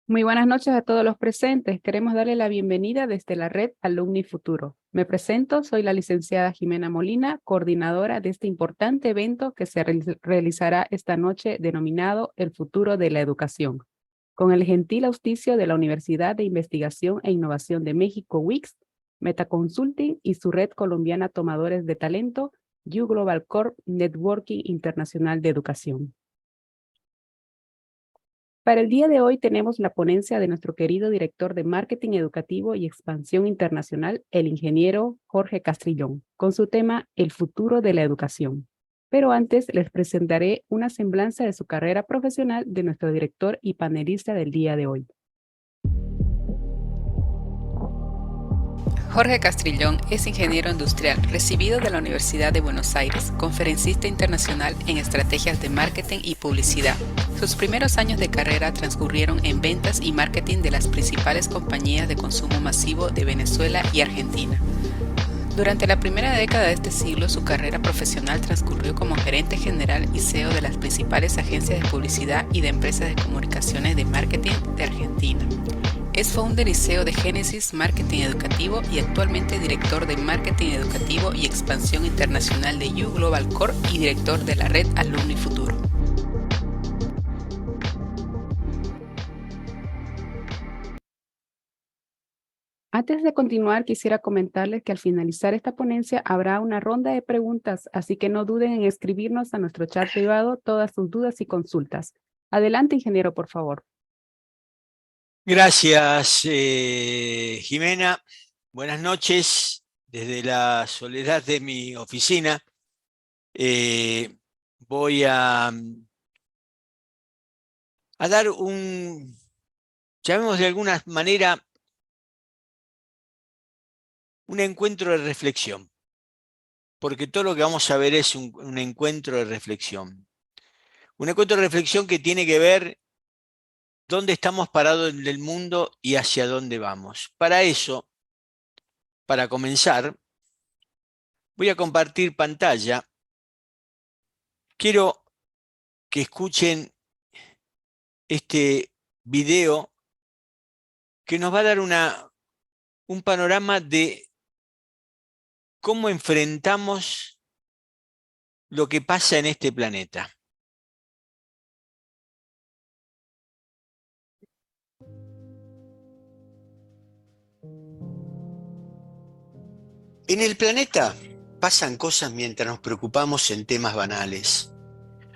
Muy buenas noches a todos los presentes. Queremos darle la bienvenida desde la red Alumni Futuro. Me presento, soy la licenciada Jimena Molina, coordinadora de este importante evento que se realizará esta noche denominado El Futuro de la Educación, con el gentil auspicio de la Universidad de Investigación e Innovación de México, UICS, Metaconsulting y su red colombiana Tomadores de Talento, U Global Corp Networking Internacional de Educación. Para el día de hoy tenemos la ponencia de nuestro querido director de Marketing Educativo y Expansión Internacional, el ingeniero Jorge Castrillón, con su tema El futuro de la educación. Pero antes les presentaré una semblanza de su carrera profesional de nuestro director y panelista del día de hoy. Jorge Castrillón es ingeniero industrial, recibido de la Universidad de Buenos Aires, conferencista internacional en estrategias de marketing y publicidad. Sus primeros años de carrera transcurrieron en ventas y marketing de las principales compañías de consumo masivo de Venezuela y Argentina. Durante la primera década de este siglo, su carrera profesional transcurrió como gerente general y CEO de las principales agencias de publicidad y de empresas de comunicaciones de marketing de Argentina. Es founder y CEO de Génesis Marketing Educativo y actualmente director de Marketing Educativo y Expansión Internacional de U Global Corp y director de la red Alumni Futuro. Antes de continuar, quisiera comentarles que al finalizar esta ponencia habrá una ronda de preguntas, así que no duden en escribirnos a nuestro chat privado todas sus dudas y consultas. Adelante, ingeniero, por favor. Gracias, Jimena. Buenas noches desde la soledad de mi oficina. Voy a dar llamemos de alguna manera, un encuentro de reflexión, porque todo lo que vamos a ver es un encuentro de reflexión. Un encuentro de reflexión que tiene que ver dónde estamos parados en el mundo y hacia dónde vamos. Para eso, para comenzar, voy a compartir pantalla. Quiero que escuchen este video que nos va a dar un panorama de cómo enfrentamos lo que pasa en este planeta. En el planeta pasan cosas mientras nos preocupamos en temas banales.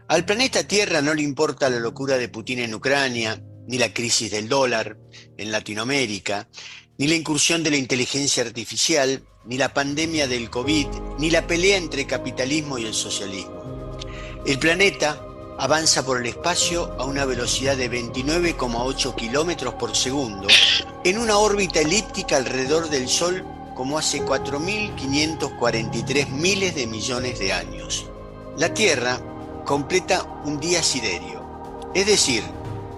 Al planeta Tierra no le importa la locura de Putin en Ucrania, ni la crisis del dólar en Latinoamérica, ni la incursión de la inteligencia artificial, ni la pandemia del COVID, ni la pelea entre capitalismo y el socialismo. El planeta avanza por el espacio a una velocidad de 29,8 kilómetros por segundo, en una órbita elíptica alrededor del Sol como hace 4.543 miles de millones de años. La Tierra completa un día siderio, es decir,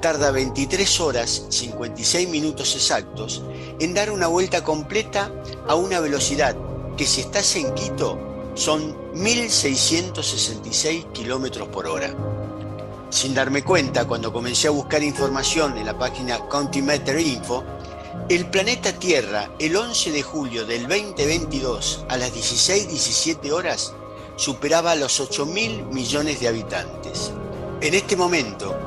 tarda 23 horas 56 minutos exactos en dar una vuelta completa a una velocidad que, si estás en Quito, son 1.666 kilómetros por hora. Sin darme cuenta, cuando comencé a buscar información en la página Countimeter Info, el planeta Tierra, el 11 de julio del 2022 a las 16:17 horas, superaba los 8.000 millones de habitantes. En este momento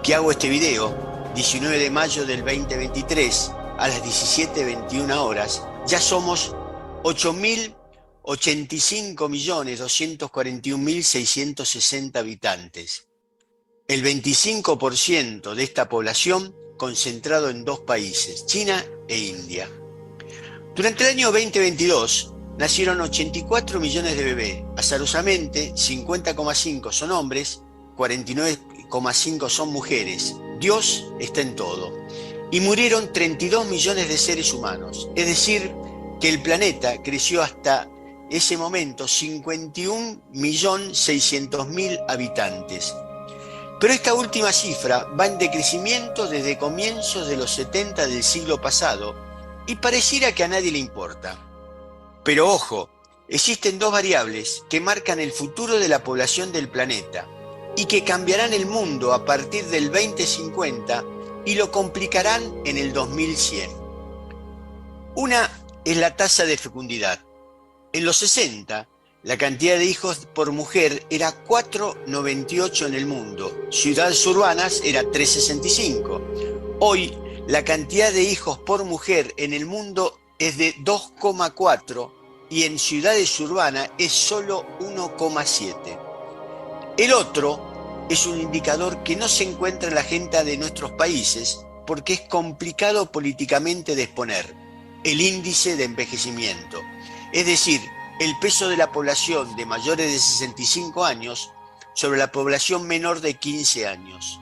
que hago este video, 19 de mayo del 2023, a las 17:21 horas, ya somos 8.085.241.660 habitantes. El 25% de esta población concentrado en dos países, China e India. Durante el año 2022, nacieron 84 millones de bebés. Azarosamente, 50,5 son hombres, 49,5 son mujeres. Dios está en todo. Y murieron 32 millones de seres humanos. Es decir, que el planeta creció hasta ese momento 51.600.000 habitantes. Pero esta última cifra va en decrecimiento desde comienzos de los 70 del siglo pasado y pareciera que a nadie le importa. Pero ojo, existen dos variables que marcan el futuro de la población del planeta y que cambiarán el mundo a partir del 2050 y lo complicarán en el 2100. Una es la tasa de fecundidad. En los 60, la cantidad de hijos por mujer era 4,98 en el mundo. Ciudades urbanas era 3,65. Hoy, la cantidad de hijos por mujer en el mundo es de 2,4 y en ciudades urbanas es solo 1,7. El otro es un indicador que no se encuentra en la agenda de nuestros países porque es complicado políticamente de exponer: el índice de envejecimiento, es decir, el peso de la población de mayores de 65 años sobre la población menor de 15 años.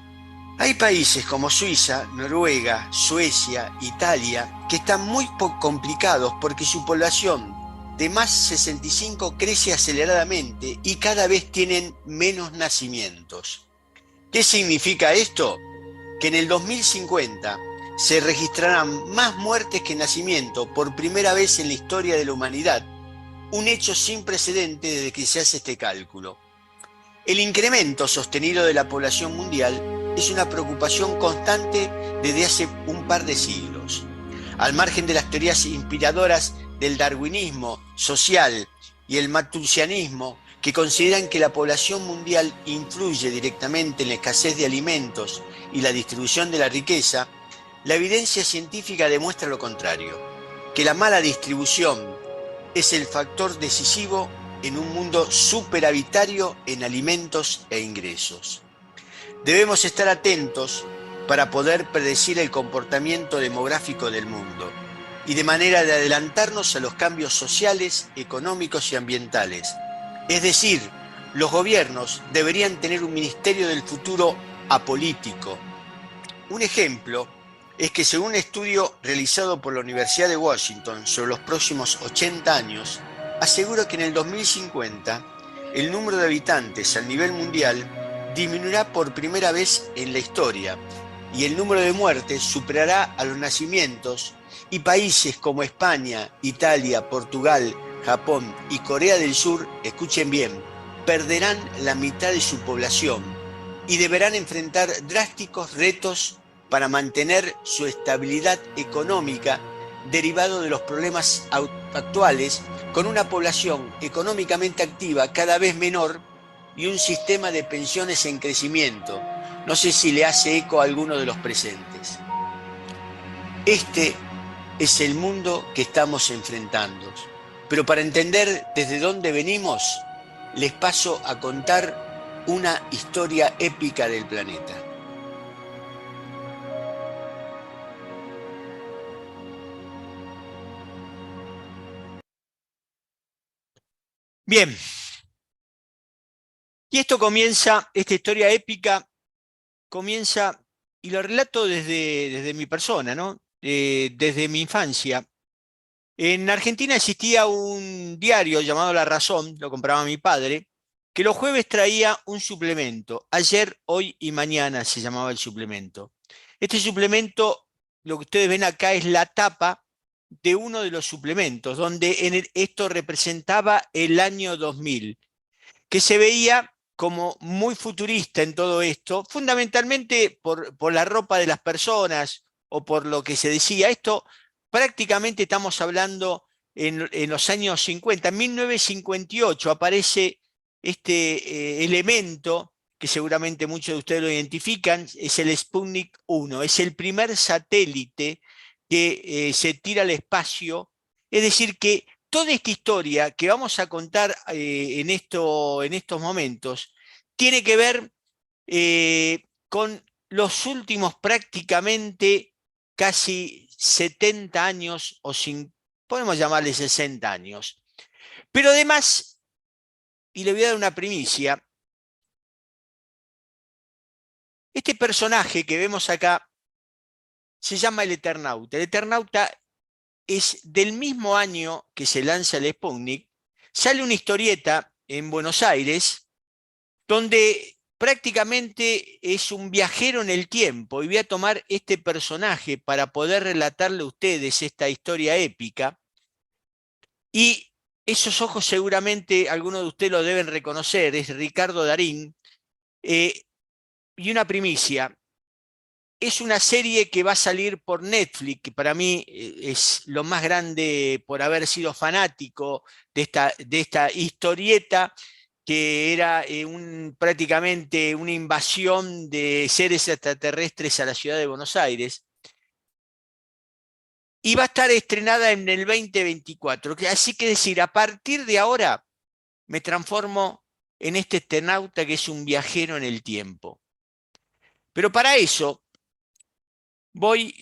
Hay países como Suiza, Noruega, Suecia, Italia, que están muy complicados porque su población de más 65 crece aceleradamente y cada vez tienen menos nacimientos. ¿Qué significa esto? Que en el 2050 se registrarán más muertes que nacimientos por primera vez en la historia de la humanidad, un hecho sin precedentes desde que se hace este cálculo. El incremento sostenido de la población mundial es una preocupación constante desde hace un par de siglos. Al margen de las teorías inspiradoras del darwinismo social y el malthusianismo, que consideran que la población mundial influye directamente en la escasez de alimentos y la distribución de la riqueza, la evidencia científica demuestra lo contrario, que la mala distribución es el factor decisivo en un mundo superavitario en alimentos e ingresos. Debemos estar atentos para poder predecir el comportamiento demográfico del mundo y de manera de adelantarnos a los cambios sociales, económicos y ambientales. Es decir, los gobiernos deberían tener un ministerio del futuro apolítico. Un ejemplo es que según un estudio realizado por la Universidad de Washington sobre los próximos 80 años, asegura que en el 2050 el número de habitantes a nivel mundial disminuirá por primera vez en la historia y el número de muertes superará a los nacimientos, y países como España, Italia, Portugal, Japón y Corea del Sur, escuchen bien, perderán la mitad de su población y deberán enfrentar drásticos retos para mantener su estabilidad económica derivado de los problemas actuales, con una población económicamente activa cada vez menor y un sistema de pensiones en crecimiento. No sé si le hace eco a alguno de los presentes. Este es el mundo que estamos enfrentando. Pero para entender desde dónde venimos, les paso a contar una historia épica del planeta. Bien, y esto comienza, esta historia épica comienza, y lo relato desde mi persona, ¿no? Desde mi infancia. En Argentina existía un diario llamado La Razón, lo compraba mi padre, que los jueves traía un suplemento. Ayer, hoy y mañana se llamaba el suplemento. Este suplemento, lo que ustedes ven acá es la tapa de uno de los suplementos, donde esto representaba el año 2000, que se veía como muy futurista en todo esto, fundamentalmente por la ropa de las personas o por lo que se decía. Esto prácticamente estamos hablando en los años 50. En 1958 aparece este elemento que seguramente muchos de ustedes lo identifican, es el Sputnik 1, es el primer satélite que se tira al espacio. Es decir, que toda esta historia que vamos a contar en estos momentos tiene que ver con los últimos prácticamente casi 70 años, o podemos llamarle 60 años. Pero además, y le voy a dar una primicia, este personaje que vemos acá se llama el Eternauta. El Eternauta es del mismo año que se lanza el Sputnik. Sale una historieta en Buenos Aires donde prácticamente es un viajero en el tiempo, y voy a tomar este personaje para poder relatarle a ustedes esta historia épica. Y esos ojos seguramente algunos de ustedes lo deben reconocer, es Ricardo Darín. Y una primicia: es una serie que va a salir por Netflix, que para mí es lo más grande por haber sido fanático de esta historieta, que era prácticamente una invasión de seres extraterrestres a la ciudad de Buenos Aires. Y va a estar estrenada en el 2024. Así que decir, a partir de ahora me transformo en este eternauta que es un viajero en el tiempo. Pero para eso voy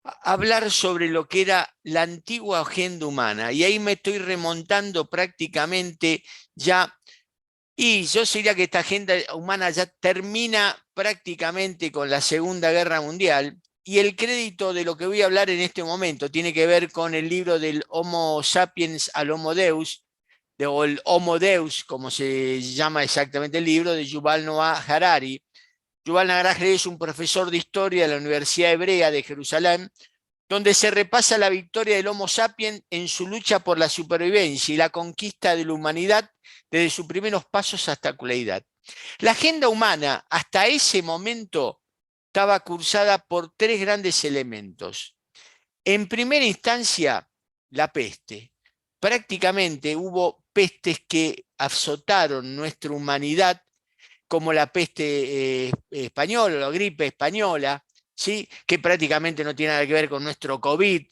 a hablar sobre lo que era la antigua agenda humana. Y ahí me estoy remontando prácticamente ya. Y yo diría que esta agenda humana ya termina prácticamente con la Segunda Guerra Mundial. Y el crédito de lo que voy a hablar en este momento tiene que ver con el libro del Homo sapiens al Homo Deus, o el Homo Deus, como se llama exactamente el libro, de Yuval Noah Harari. Yuval Noah Harari es un profesor de historia de la Universidad Hebrea de Jerusalén, donde se repasa la victoria del Homo sapiens en su lucha por la supervivencia y la conquista de la humanidad desde sus primeros pasos hasta la actualidad. La agenda humana hasta ese momento estaba cursada por tres grandes elementos. En primera instancia, la peste. Prácticamente hubo pestes que azotaron nuestra humanidad, como la peste española, la gripe española, ¿sí? Que prácticamente no tiene nada que ver con nuestro COVID,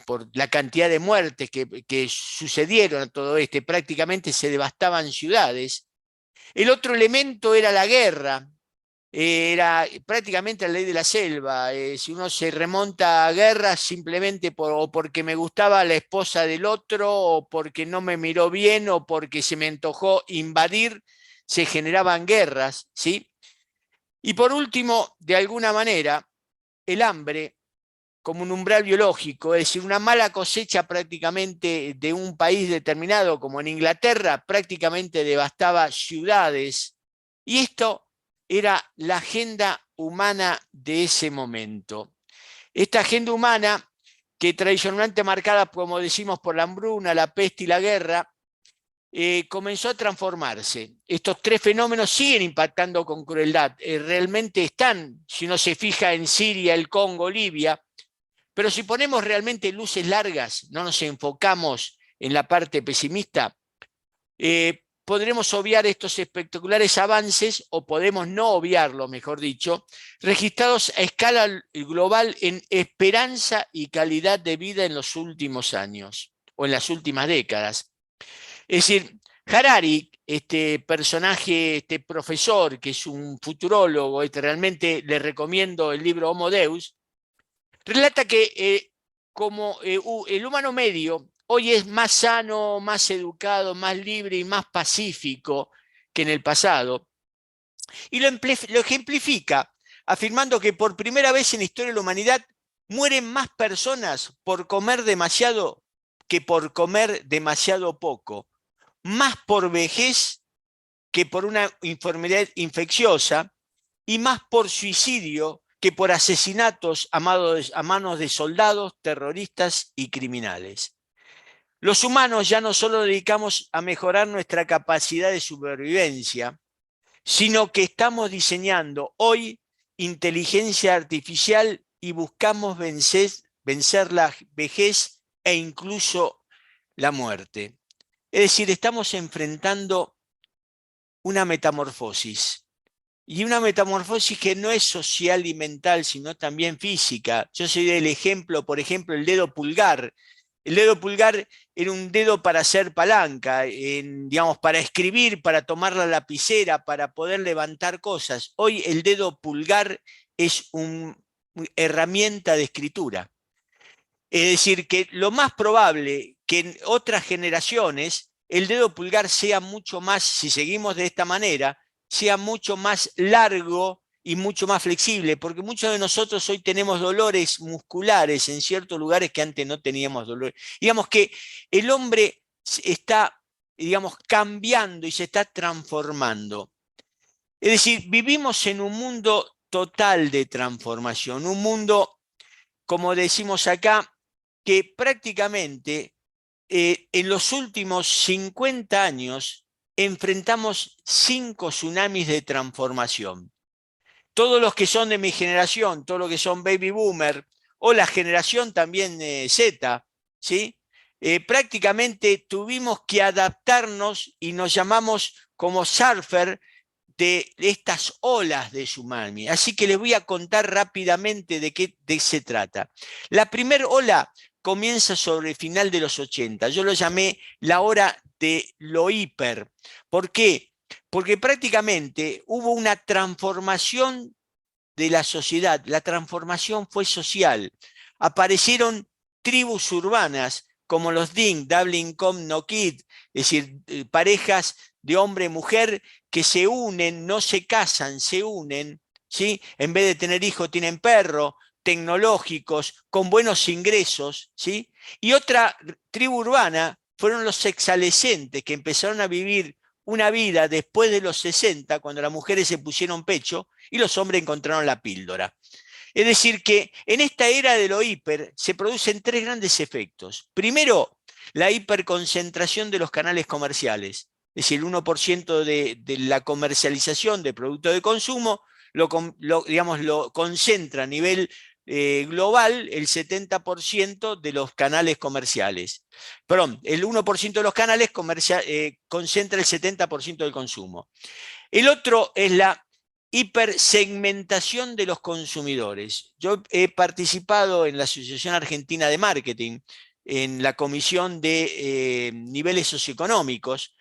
por la cantidad de muertes que sucedieron a todo este. Prácticamente se devastaban ciudades. El otro elemento era la guerra. Era prácticamente la ley de la selva. Si uno se remonta a guerras simplemente o porque me gustaba la esposa del otro, o porque no me miró bien, o porque se me antojó invadir, se generaban guerras, ¿sí? Y por último, de alguna manera, el hambre como un umbral biológico, es decir, una mala cosecha prácticamente de un país determinado, como en Inglaterra, prácticamente devastaba ciudades. Y esto era la agenda humana de ese momento. Esta agenda humana, que tradicionalmente marcada, como decimos, por la hambruna, la peste y la guerra, comenzó a transformarse. Estos tres fenómenos siguen impactando con crueldad. Realmente están, si uno se fija en Siria, el Congo, Libia, pero si ponemos realmente luces largas, no nos enfocamos en la parte pesimista, podremos obviar estos espectaculares avances, o podemos no obviarlo, mejor dicho, registrados a escala global en esperanza y calidad de vida en los últimos años o en las últimas décadas. Es decir, Harari, este personaje, este profesor, que es un futurólogo, realmente le recomiendo el libro Homo Deus, relata que como el humano medio hoy es más sano, más educado, más libre y más pacífico que en el pasado, y lo ejemplifica afirmando que por primera vez en la historia de la humanidad mueren más personas por comer demasiado que por comer demasiado poco, más por vejez que por una enfermedad infecciosa, y más por suicidio que por asesinatos a manos de soldados, terroristas y criminales. Los humanos ya no solo dedicamos a mejorar nuestra capacidad de supervivencia, sino que estamos diseñando hoy inteligencia artificial y buscamos vencer la vejez e incluso la muerte. Es decir, estamos enfrentando una metamorfosis. Y una metamorfosis que no es social y mental, sino también física. Yo soy del ejemplo, por ejemplo, el dedo pulgar. El dedo pulgar era un dedo para hacer palanca, digamos, para escribir, para tomar la lapicera, para poder levantar cosas. Hoy el dedo pulgar es una herramienta de escritura. Es decir, que lo más probable que en otras generaciones el dedo pulgar sea mucho más, si seguimos de esta manera, sea mucho más largo y mucho más flexible, porque muchos de nosotros hoy tenemos dolores musculares en ciertos lugares que antes no teníamos dolores. Digamos que el hombre está, digamos, cambiando y se está transformando. Es decir, vivimos en un mundo total de transformación, un mundo, como decimos acá, que prácticamente en los últimos 50 años enfrentamos 5 tsunamis de transformación. todos los que son de mi generación, todos los que son baby boomer, o la generación también Z, ¿sí? Prácticamente tuvimos que adaptarnos y nos llamamos como surfer de estas olas de tsunami. Así que les voy a contar rápidamente de qué se trata. La primera ola comienza sobre el final de los 80. Yo lo llamé la hora de lo hiper. ¿Por qué? Porque prácticamente hubo una transformación de la sociedad. La transformación fue social. Aparecieron tribus urbanas como los DIN, Double Income No Kid, es decir, parejas de hombre y mujer que se unen, no se casan, se unen, ¿sí? En vez de tener hijos tienen perro, tecnológicos, con buenos ingresos, ¿sí? Y otra tribu urbana fueron los exalescentes que empezaron a vivir una vida después de los 60, cuando las mujeres se pusieron pecho y los hombres encontraron la píldora. Es decir, que en esta era de lo hiper se producen tres grandes efectos. Primero, la hiperconcentración de los canales comerciales. Es decir, el 1% de la comercialización de productos de consumo lo concentra a nivel global el 70% de los canales comerciales. Perdón, el 1% de los canales concentra el 70% del consumo. El otro es la hipersegmentación de los consumidores. Yo he participado en la Asociación Argentina de Marketing, en la Comisión de Niveles Socioeconómicos,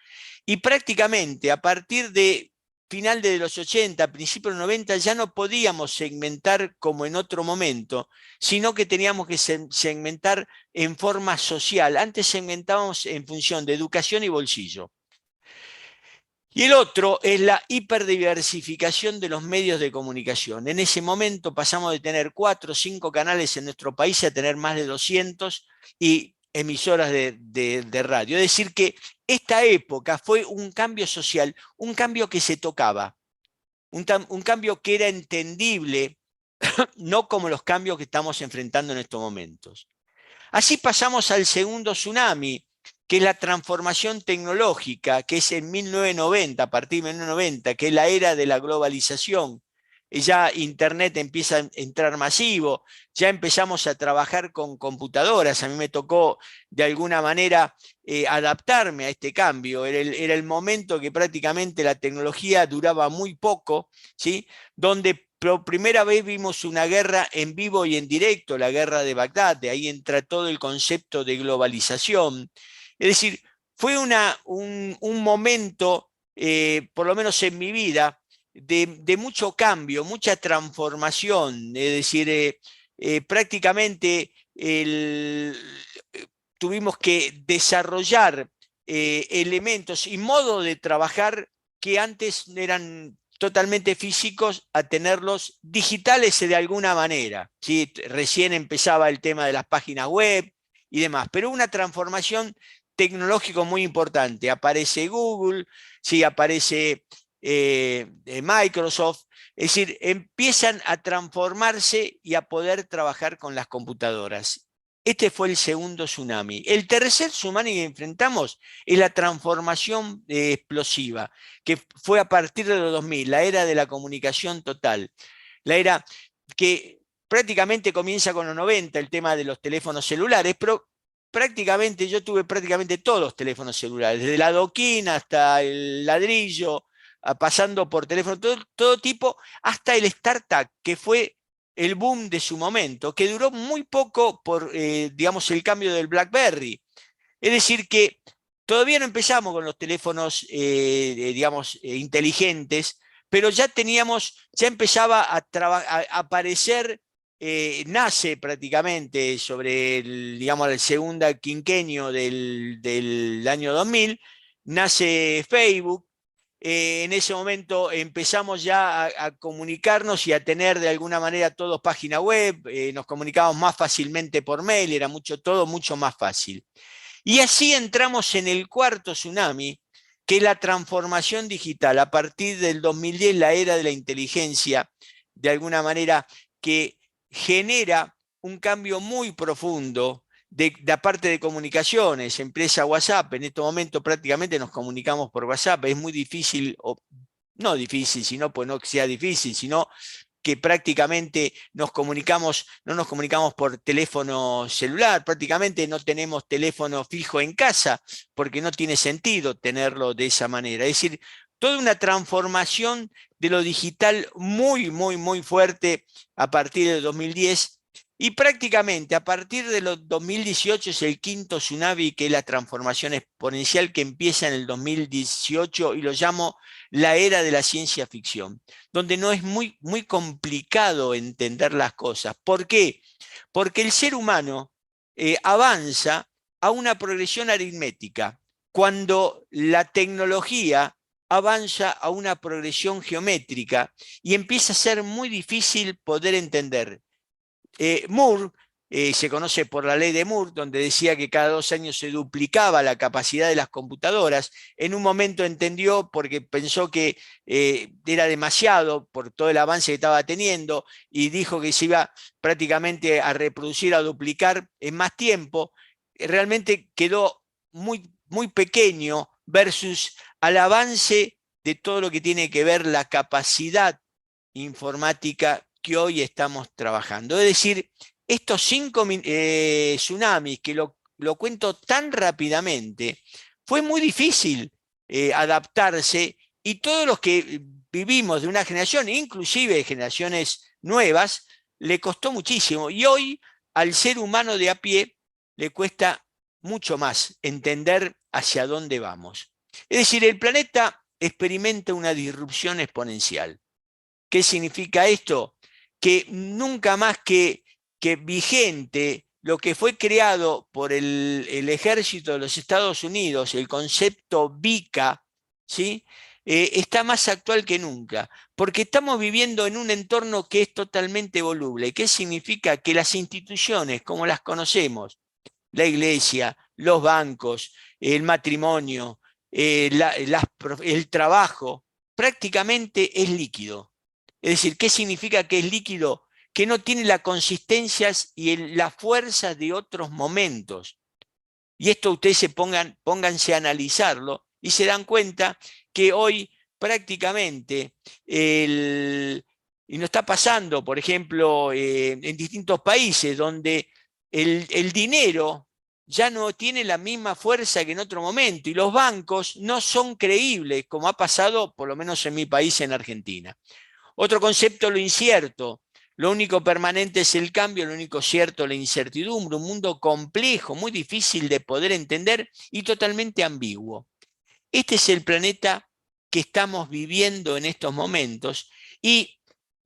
y prácticamente a partir de final de los 80, principios de los 90, ya no podíamos segmentar como en otro momento, sino que teníamos que segmentar en forma social. Antes segmentábamos en función de educación y bolsillo. Y el otro es la hiperdiversificación de los medios de comunicación. En ese momento pasamos de tener 4 o 5 canales en nuestro país a tener más de 200 y emisoras de radio. Es decir, que esta época fue un cambio social, un cambio que se tocaba, un cambio que era entendible, no como los cambios que estamos enfrentando en estos momentos. Así pasamos al segundo tsunami, que es la transformación tecnológica, que es en 1990, a partir de 1990, que es la era de la globalización. Ya Internet empieza a entrar masivo, ya empezamos a trabajar con computadoras. A mí me tocó de alguna manera adaptarme a este cambio. Era el momento que prácticamente la tecnología duraba muy poco, ¿sí? Donde por primera vez vimos una guerra en vivo y en directo, la guerra de Bagdad. De ahí entra todo el concepto de globalización. Es decir, fue un momento, por lo menos en mi vida, de mucho cambio, mucha transformación. Es decir, prácticamente tuvimos que desarrollar elementos y modos de trabajar que antes eran totalmente físicos, a tenerlos digitales de alguna manera, ¿sí? Recién empezaba el tema de las páginas web y demás, pero una transformación tecnológico muy importante. Aparece Google, sí, aparece Microsoft, es decir, empiezan a transformarse y a poder trabajar con las computadoras. Este fue el segundo tsunami. El tercer tsunami que enfrentamos es la transformación explosiva, que fue a partir de los 2000, la era de la comunicación total, la era que prácticamente comienza con los 90, el tema de los teléfonos celulares, pero prácticamente yo tuve prácticamente todos los teléfonos celulares, desde la adoquina hasta el ladrillo, pasando por teléfono, todo tipo, hasta el StarTAC, que fue el boom de su momento, que duró muy poco por, digamos, el cambio del BlackBerry. Es decir, que todavía no empezamos con los teléfonos, digamos, inteligentes, pero ya empezaba a aparecer, nace prácticamente sobre digamos, el segundo quinquenio del año 2000, nace Facebook. En ese momento empezamos ya a comunicarnos y a tener de alguna manera todos página web, nos comunicábamos más fácilmente por mail, era todo mucho más fácil. Y así entramos en el cuarto tsunami, que es la transformación digital. A partir del 2010, la era de la inteligencia, de alguna manera, que genera un cambio muy profundo de la parte de comunicaciones, empresa WhatsApp. En este momento prácticamente nos comunicamos por WhatsApp. Es muy difícil, no difícil, sino pues no que sea difícil, sino que prácticamente no nos comunicamos por teléfono celular, prácticamente no tenemos teléfono fijo en casa, porque no tiene sentido tenerlo de esa manera. Es decir, toda una transformación de lo digital muy, muy, muy fuerte a partir del 2010, y prácticamente a partir de los 2018 es el quinto tsunami, que es la transformación exponencial que empieza en el 2018, y lo llamo la era de la ciencia ficción, donde no es muy, muy complicado entender las cosas. ¿Por qué? Porque el ser humano avanza a una progresión aritmética, cuando la tecnología avanza a una progresión geométrica y empieza a ser muy difícil poder entender. Moore se conoce por la ley de Moore, donde decía que cada 2 años se duplicaba la capacidad de las computadoras. En un momento entendió, porque pensó que era demasiado por todo el avance que estaba teniendo, y dijo que se iba prácticamente a reproducir, a duplicar en más tiempo. Realmente quedó muy, muy pequeño versus al avance de todo lo que tiene que ver la capacidad informática que hoy estamos trabajando. Es decir, estos 5 tsunamis, que lo cuento tan rápidamente, fue muy difícil adaptarse, y todos los que vivimos de una generación, inclusive generaciones nuevas, le costó muchísimo. Y hoy al ser humano de a pie le cuesta mucho más entender hacia dónde vamos. Es decir, el planeta experimenta una disrupción exponencial. ¿Qué significa esto? Que nunca más que vigente lo que fue creado por el ejército de los Estados Unidos, el concepto VICA, ¿sí? Está más actual que nunca, porque estamos viviendo en un entorno que es totalmente voluble. ¿Qué significa? Que las instituciones como las conocemos, la iglesia, los bancos, el matrimonio, el trabajo, prácticamente es líquido. Es decir, ¿qué significa que es líquido? Que no tiene las consistencias y la fuerza de otros momentos. Y esto ustedes pónganse a analizarlo y se dan cuenta que hoy prácticamente, y nos está pasando, por ejemplo, en distintos países donde el dinero ya no tiene la misma fuerza que en otro momento, y los bancos no son creíbles, como ha pasado por lo menos en mi país, en Argentina. Otro concepto, lo incierto. Lo único permanente es el cambio, lo único cierto, la incertidumbre. Un mundo complejo, muy difícil de poder entender y totalmente ambiguo. Este es el planeta que estamos viviendo en estos momentos. Y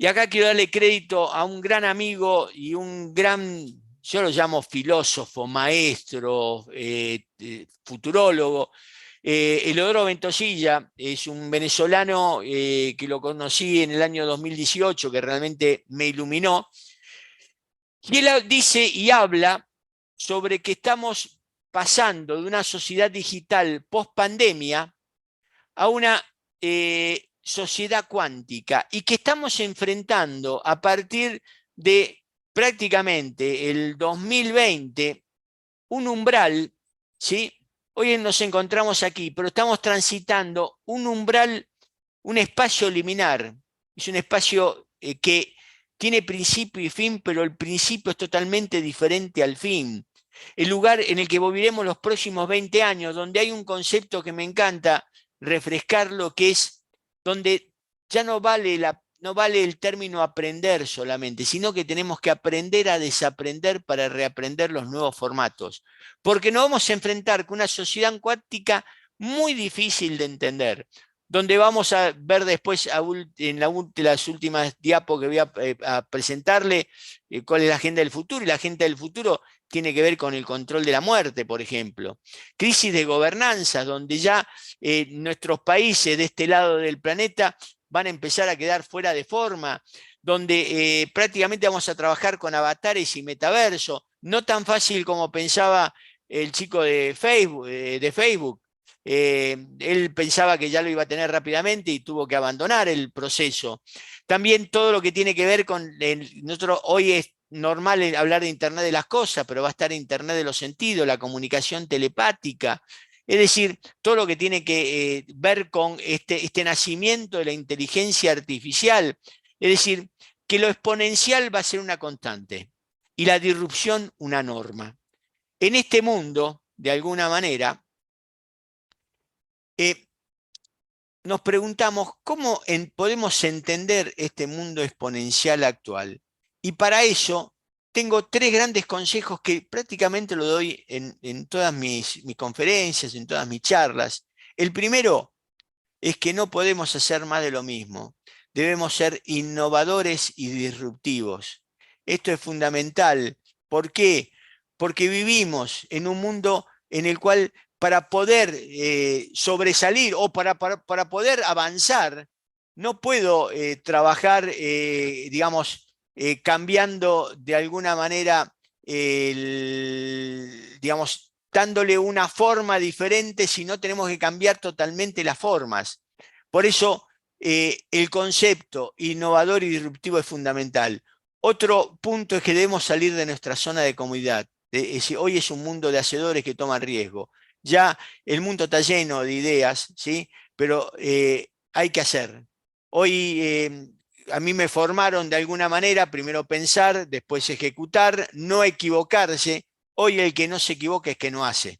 acá quiero darle crédito a un gran amigo y un gran, yo lo llamo filósofo, maestro, futurólogo. Eleodoro Ventosilla es un venezolano que lo conocí en el año 2018, que realmente me iluminó. Y él dice y habla sobre que estamos pasando de una sociedad digital post pandemia a una sociedad cuántica, y que estamos enfrentando a partir de prácticamente el 2020 un umbral, ¿sí? Hoy nos encontramos aquí, pero estamos transitando un umbral, un espacio liminar. Es un espacio que tiene principio y fin, pero el principio es totalmente diferente al fin. El lugar en el que viviremos los próximos 20 años, donde hay un concepto que me encanta refrescarlo, que es donde ya no vale el término aprender solamente, sino que tenemos que aprender a desaprender para reaprender los nuevos formatos. Porque nos vamos a enfrentar con una sociedad cuántica muy difícil de entender, donde vamos a ver después en las últimas diapos que voy a presentarle cuál es la agenda del futuro. Y la agenda del futuro tiene que ver con el control de la muerte, por ejemplo. Crisis de gobernanza, donde ya nuestros países de este lado del planeta van a empezar a quedar fuera de forma, donde prácticamente vamos a trabajar con avatares y metaverso. No tan fácil como pensaba el chico de Facebook. Él pensaba que ya lo iba a tener rápidamente y tuvo que abandonar el proceso. También todo lo que tiene que ver con, nosotros hoy es normal hablar de Internet de las cosas, pero va a estar Internet de los sentidos, la comunicación telepática. Es decir, todo lo que tiene que ver con este nacimiento de la inteligencia artificial. Es decir, que lo exponencial va a ser una constante y la disrupción una norma. En este mundo, de alguna manera, nos preguntamos cómo podemos entender este mundo exponencial actual. Y para eso tengo tres grandes consejos que prácticamente lo doy en todas mis conferencias, en todas mis charlas. El primero es que no podemos hacer más de lo mismo. Debemos ser innovadores y disruptivos. Esto es fundamental. ¿Por qué? Porque vivimos en un mundo en el cual para poder sobresalir o para poder avanzar, no puedo trabajar, digamos, cambiando de alguna manera, digamos, dándole una forma diferente, si no tenemos que cambiar totalmente las formas. Por eso el concepto innovador y disruptivo es fundamental. Otro punto es que debemos salir de nuestra zona de comodidad. Es decir, hoy es un mundo de hacedores que toman riesgo. Ya el mundo está lleno de ideas, ¿sí? Pero hay que hacer. Hoy a mí me formaron de alguna manera, primero pensar, después ejecutar, no equivocarse. Hoy el que no se equivoca es que no hace.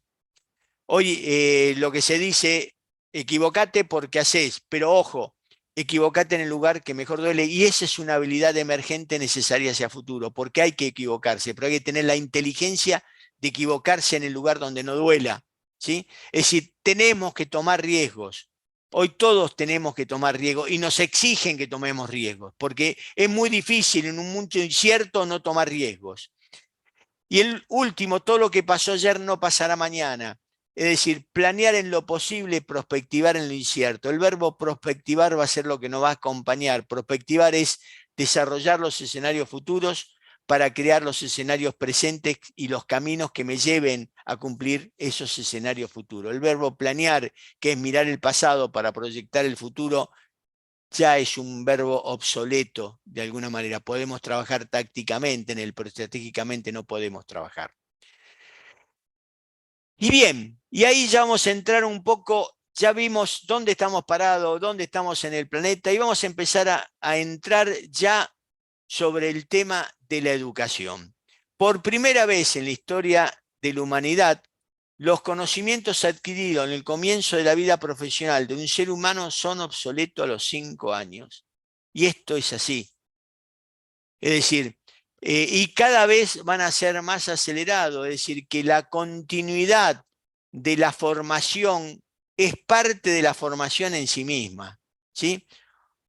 Hoy lo que se dice, equivocate porque haces, pero ojo, equivocate en el lugar que mejor duele, y esa es una habilidad emergente necesaria hacia futuro, porque hay que equivocarse, pero hay que tener la inteligencia de equivocarse en el lugar donde no duela, ¿sí? Es decir, tenemos que tomar riesgos. Hoy todos tenemos que tomar riesgos y nos exigen que tomemos riesgos, porque es muy difícil en un mundo incierto no tomar riesgos. Y el último, todo lo que pasó ayer no pasará mañana. Es decir, planear en lo posible, prospectivar en lo incierto. El verbo prospectivar va a ser lo que nos va a acompañar. Prospectivar es desarrollar los escenarios futuros para crear los escenarios presentes y los caminos que me lleven a cumplir esos escenarios futuros. El verbo planear, que es mirar el pasado para proyectar el futuro, ya es un verbo obsoleto de alguna manera. Podemos trabajar tácticamente en él, pero estratégicamente no podemos trabajar. Y bien, y ahí ya vamos a entrar un poco, ya vimos dónde estamos parados, dónde estamos en el planeta, y vamos a empezar a entrar ya sobre el tema de la educación. Por primera vez en la historia de la humanidad, los conocimientos adquiridos en el comienzo de la vida profesional de un ser humano son obsoletos a los 5 años. Y esto es así. Es decir, y cada vez van a ser más acelerados. Es decir, que la continuidad de la formación es parte de la formación en sí misma, ¿sí?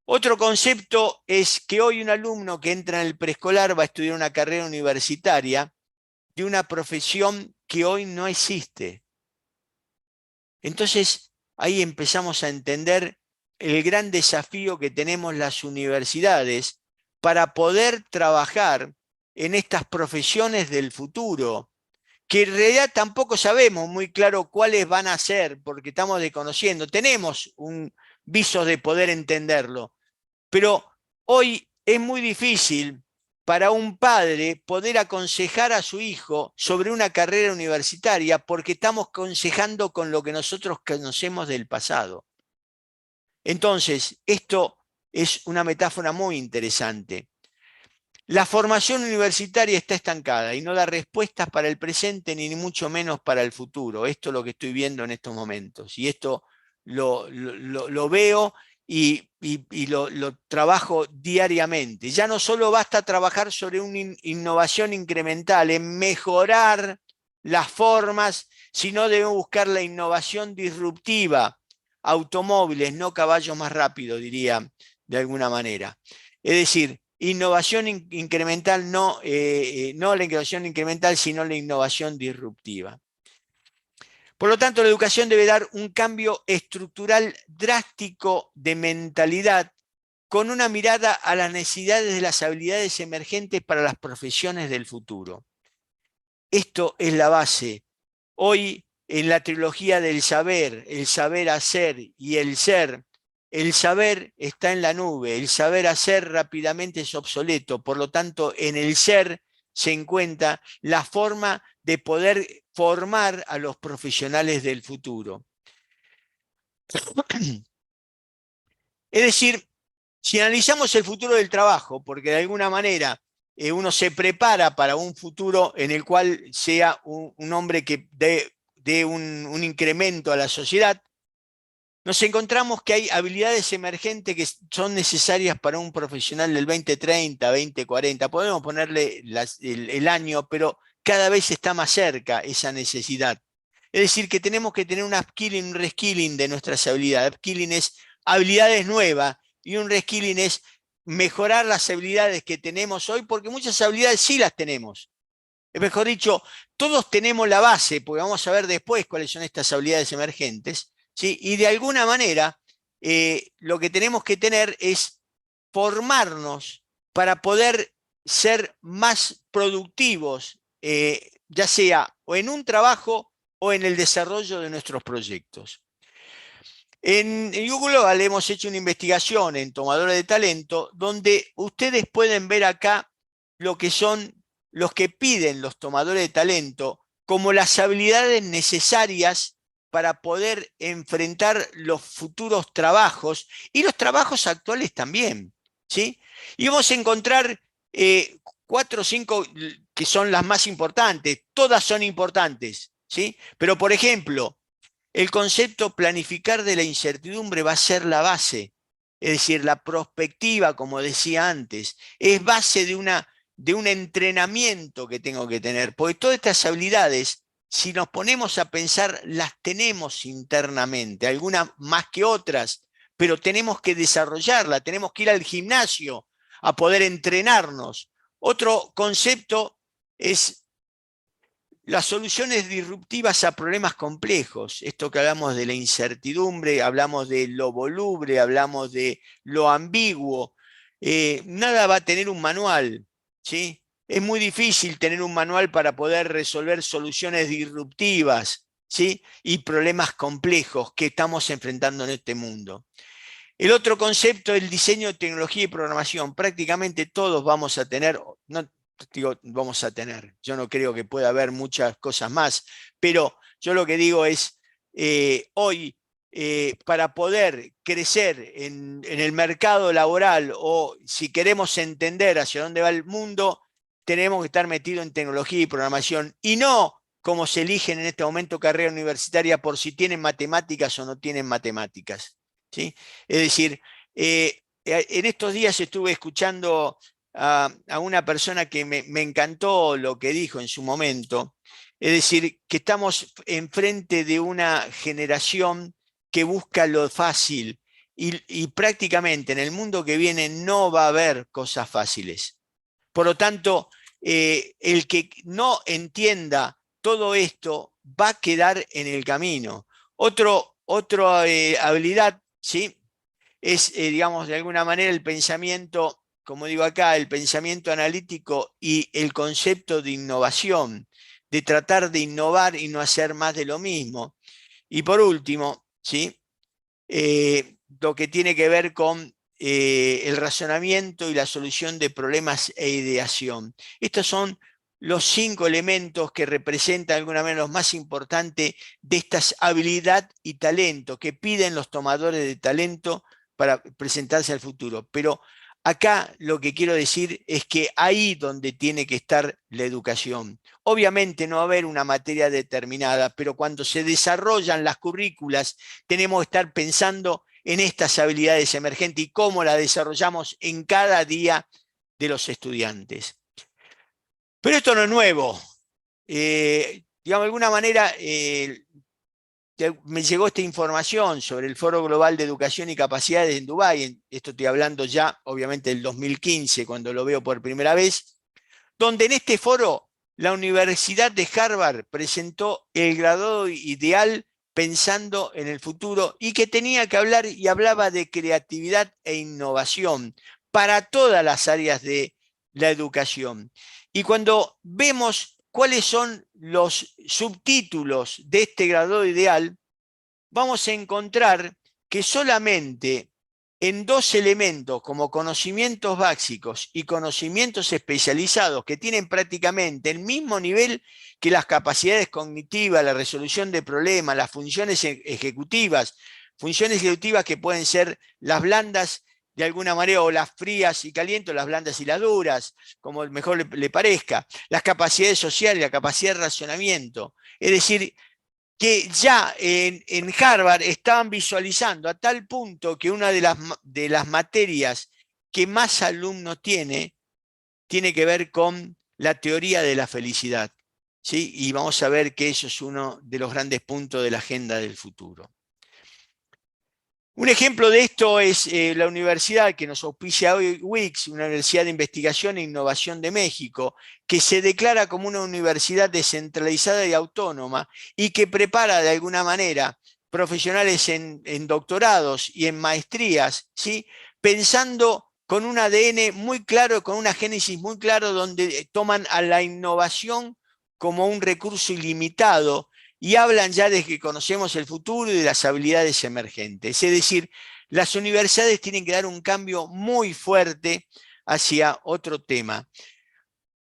Otro concepto es que hoy un alumno que entra en el preescolar va a estudiar una carrera universitaria de una profesión que hoy no existe. Entonces, ahí empezamos a entender el gran desafío que tenemos las universidades para poder trabajar en estas profesiones del futuro, que en realidad tampoco sabemos muy claro cuáles van a ser, porque estamos desconociendo. Tenemos un viso de poder entenderlo, pero hoy es muy difícil para un padre poder aconsejar a su hijo sobre una carrera universitaria porque estamos aconsejando con lo que nosotros conocemos del pasado. Entonces, esto es una metáfora muy interesante. La formación universitaria está estancada y no da respuestas para el presente ni mucho menos para el futuro. Esto es lo que estoy viendo en estos momentos y esto lo veo y lo trabajo diariamente. Ya no solo basta trabajar sobre una innovación incremental, en mejorar las formas, sino debemos buscar la innovación disruptiva. Automóviles, no caballos más rápidos, diría de alguna manera. Es decir, innovación incremental, no la innovación incremental, sino la innovación disruptiva. Por lo tanto, la educación debe dar un cambio estructural drástico de mentalidad con una mirada a las necesidades de las habilidades emergentes para las profesiones del futuro. Esto es la base. Hoy, en la trilogía del saber, el saber hacer y el ser, el saber está en la nube, el saber hacer rápidamente es obsoleto, por lo tanto, en el ser se encuentra la forma de poder formar a los profesionales del futuro. Es decir, Si analizamos el futuro del trabajo, porque de alguna manera uno se prepara para un futuro en el cual sea un hombre que dé un incremento a la sociedad, nos encontramos que hay habilidades emergentes que son necesarias para un profesional del 2030, 2040. Podemos ponerle el año, pero cada vez está más cerca esa necesidad. Es decir, que tenemos que tener un upskilling, un reskilling de nuestras habilidades. Upskilling es habilidades nuevas y un reskilling es mejorar las habilidades que tenemos hoy, porque muchas habilidades sí las tenemos. Mejor dicho, todos tenemos la base, porque vamos a ver después cuáles son estas habilidades emergentes, ¿sí? Y de alguna manera, lo que tenemos que tener es formarnos para poder ser más productivos, ya sea o en un trabajo o en el desarrollo de nuestros proyectos. En Google Global hemos hecho una investigación en tomadores de talento donde ustedes pueden ver acá lo que son los que piden los tomadores de talento como las habilidades necesarias para poder enfrentar los futuros trabajos y los trabajos actuales también, ¿sí? Y vamos a encontrar 4 o 5 que son las más importantes, todas son importantes, ¿sí? Pero por ejemplo, el concepto planificar de la incertidumbre va a ser la base, es decir, la prospectiva, como decía antes, es base de un entrenamiento que tengo que tener, porque todas estas habilidades, si nos ponemos a pensar, las tenemos internamente, algunas más que otras, pero tenemos que desarrollarlas, tenemos que ir al gimnasio a poder entrenarnos. Otro concepto es las soluciones disruptivas a problemas complejos. Esto que hablamos de la incertidumbre, hablamos de lo voluble, hablamos de lo ambiguo. Nada va a tener un manual, ¿sí? Es muy difícil tener un manual para poder resolver soluciones disruptivas, ¿sí? Y problemas complejos que estamos enfrentando en este mundo. El otro concepto es el diseño de tecnología y programación. Prácticamente todos vamos a tener, no digo vamos a tener, yo no creo que pueda haber muchas cosas más, pero yo lo que digo es, hoy, para poder crecer en el mercado laboral o si queremos entender hacia dónde va el mundo, tenemos que estar metidos en tecnología y programación y no como se eligen en este momento carrera universitaria por si tienen matemáticas o no tienen matemáticas, ¿sí? Es decir, en estos días estuve escuchando a una persona que me encantó lo que dijo en su momento, es decir, que estamos enfrente de una generación que busca lo fácil y prácticamente en el mundo que viene no va a haber cosas fáciles. Por lo tanto, el que no entienda todo esto va a quedar en el camino. Otra habilidad, ¿sí? Es, digamos, de alguna manera el pensamiento, como digo acá, el pensamiento analítico y el concepto de innovación, de tratar de innovar y no hacer más de lo mismo. Y por último, ¿sí? Lo que tiene que ver con el razonamiento y la solución de problemas e ideación. Estos son los 5 elementos que representan de alguna manera los más importantes de estas habilidad y talento que piden los tomadores de talento para presentarse al futuro. Pero acá lo que quiero decir es que ahí donde tiene que estar la educación. Obviamente no va a haber una materia determinada, pero cuando se desarrollan las currículas tenemos que estar pensando en estas habilidades emergentes y cómo las desarrollamos en cada día de los estudiantes. Pero esto no es nuevo. Digamos, de alguna manera me llegó esta información sobre el Foro Global de Educación y Capacidades en Dubái, esto estoy hablando ya obviamente del 2015, cuando lo veo por primera vez, donde en este foro la Universidad de Harvard presentó el graduado ideal pensando en el futuro y que tenía que hablar y hablaba de creatividad e innovación para todas las áreas de la educación. Y cuando vemos cuáles son los subtítulos de este graduado ideal, vamos a encontrar que solamente en 2 elementos como conocimientos básicos y conocimientos especializados que tienen prácticamente el mismo nivel que las capacidades cognitivas, la resolución de problemas, las funciones ejecutivas que pueden ser las blandas de alguna manera, o las frías y calientes, o las blandas y las duras, como mejor le parezca, las capacidades sociales, la capacidad de razonamiento. Es decir, que ya en Harvard estaban visualizando a tal punto que una de las materias que más alumnos tiene que ver con la teoría de la felicidad. ¿Sí? Y vamos a ver que eso es uno de los grandes puntos de la agenda del futuro. Un ejemplo de esto es la universidad que nos auspicia hoy, UICS, una Universidad de Investigación e Innovación de México, que se declara como una universidad descentralizada y autónoma y que prepara de alguna manera profesionales en doctorados y en maestrías, ¿sí? Pensando con un ADN muy claro, con una génesis muy claro, donde toman a la innovación como un recurso ilimitado y hablan ya de que conocemos el futuro y de las habilidades emergentes. Es decir, las universidades tienen que dar un cambio muy fuerte hacia otro tema.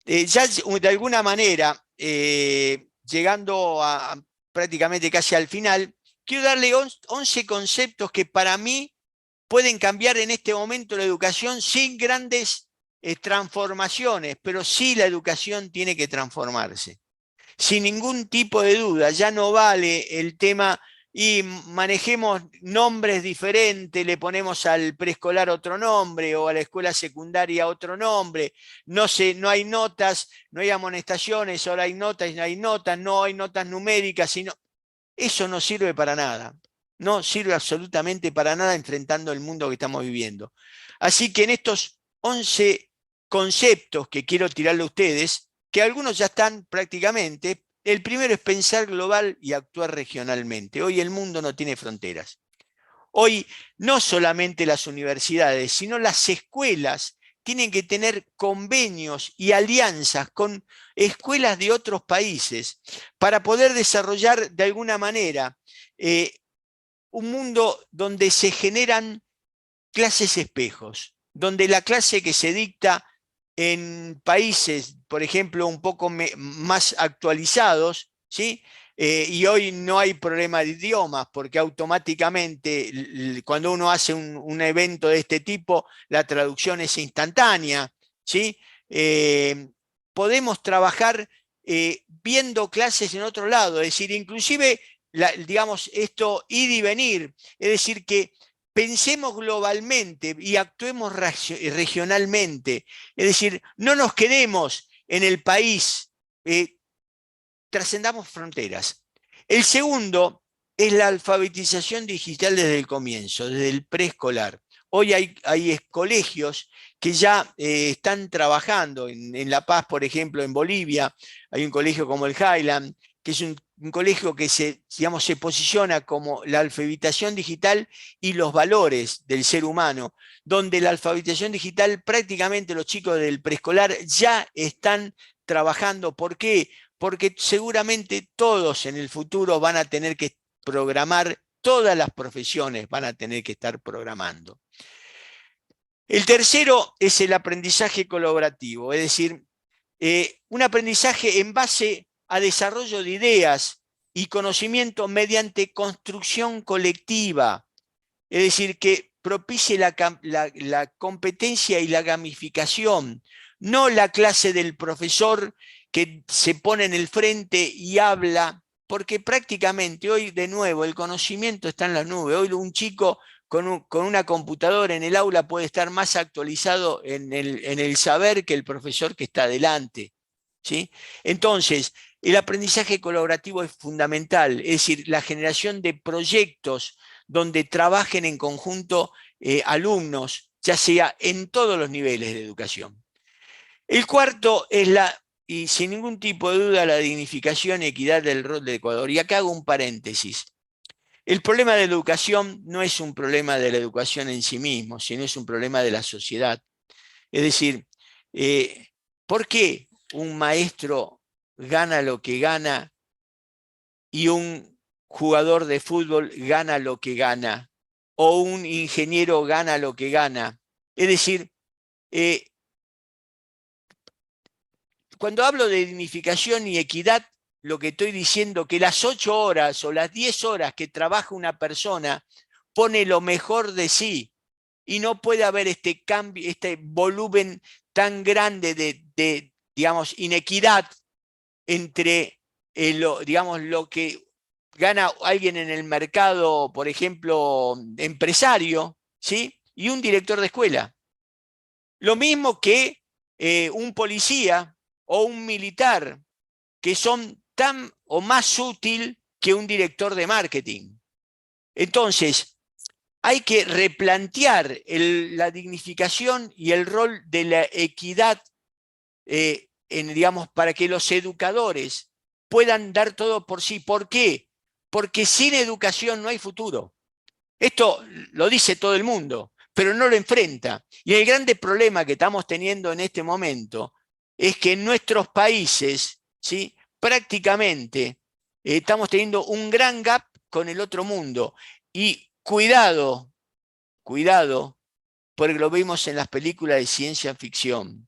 Ya de alguna manera, llegando a prácticamente casi al final, quiero darle 11 conceptos que para mí pueden cambiar en este momento la educación sin grandes transformaciones, pero sí la educación tiene que transformarse. Sin ningún tipo de duda, ya no vale el tema y manejemos nombres diferentes, le ponemos al preescolar otro nombre o a la escuela secundaria otro nombre, no hay notas, no hay amonestaciones, ahora hay notas y no hay notas numéricas, sino eso no sirve para nada, no sirve absolutamente para nada enfrentando el mundo que estamos viviendo. Así que en estos 11 conceptos que quiero tirarle a ustedes, que algunos ya están prácticamente, el primero es pensar global y actuar regionalmente. Hoy el mundo no tiene fronteras. Hoy no solamente las universidades, sino las escuelas tienen que tener convenios y alianzas con escuelas de otros países para poder desarrollar de alguna manera un mundo donde se generan clases espejos, donde la clase que se dicta en países, por ejemplo, un poco más actualizados, ¿sí? Y hoy no hay problema de idiomas, porque automáticamente cuando uno hace un evento de este tipo, la traducción es instantánea, ¿sí? Podemos trabajar viendo clases en otro lado, es decir, inclusive, digamos, esto ir y venir, es decir, que pensemos globalmente y actuemos regionalmente. Es decir, no nos quedemos en el país, trascendamos fronteras. El segundo es la alfabetización digital desde el comienzo, desde el preescolar. Hoy hay colegios que ya están trabajando en La Paz, por ejemplo, en Bolivia. Hay un colegio como el Highland, que es un colegio que digamos, se posiciona como la alfabetización digital y los valores del ser humano, donde la alfabetización digital prácticamente los chicos del preescolar ya están trabajando. ¿Por qué? Porque seguramente todos en el futuro van a tener que programar, todas las profesiones van a tener que estar programando. El tercero es el aprendizaje colaborativo, es decir, un aprendizaje en base a desarrollo de ideas y conocimiento mediante construcción colectiva, es decir, que propicie la competencia y la gamificación, no la clase del profesor que se pone en el frente y habla, porque prácticamente hoy de nuevo el conocimiento está en la nube. Hoy un chico con una computadora en el aula puede estar más actualizado en el saber que el profesor que está adelante, ¿sí? Entonces, el aprendizaje colaborativo es fundamental, es decir, la generación de proyectos donde trabajen en conjunto alumnos, ya sea en todos los niveles de educación. El cuarto es y sin ningún tipo de duda, la dignificación y equidad del rol de Ecuador. Y acá hago un paréntesis. El problema de la educación no es un problema de la educación en sí mismo, sino es un problema de la sociedad. Es decir, ¿por qué un maestro gana lo que gana y un jugador de fútbol gana lo que gana? O un ingeniero gana lo que gana. Es decir, cuando hablo de dignificación y equidad, lo que estoy diciendo es que las 8 horas o las 10 horas que trabaja una persona pone lo mejor de sí y no puede haber este cambio, este volumen tan grande de digamos, inequidad entre digamos, lo que gana alguien en el mercado, por ejemplo, empresario, ¿sí? Y un director de escuela. Lo mismo que un policía o un militar, que son tan o más útil que un director de marketing. Entonces, hay que replantear la dignificación y el rol de la equidad, digamos, para que los educadores puedan dar todo por sí. ¿Por qué? Porque sin educación no hay futuro. Esto lo dice todo el mundo, pero no lo enfrenta. Y el grande problema que estamos teniendo en este momento es que en nuestros países, ¿sí?, prácticamente estamos teniendo un gran gap con el otro mundo. Y cuidado, cuidado, porque lo vimos en las películas de ciencia ficción.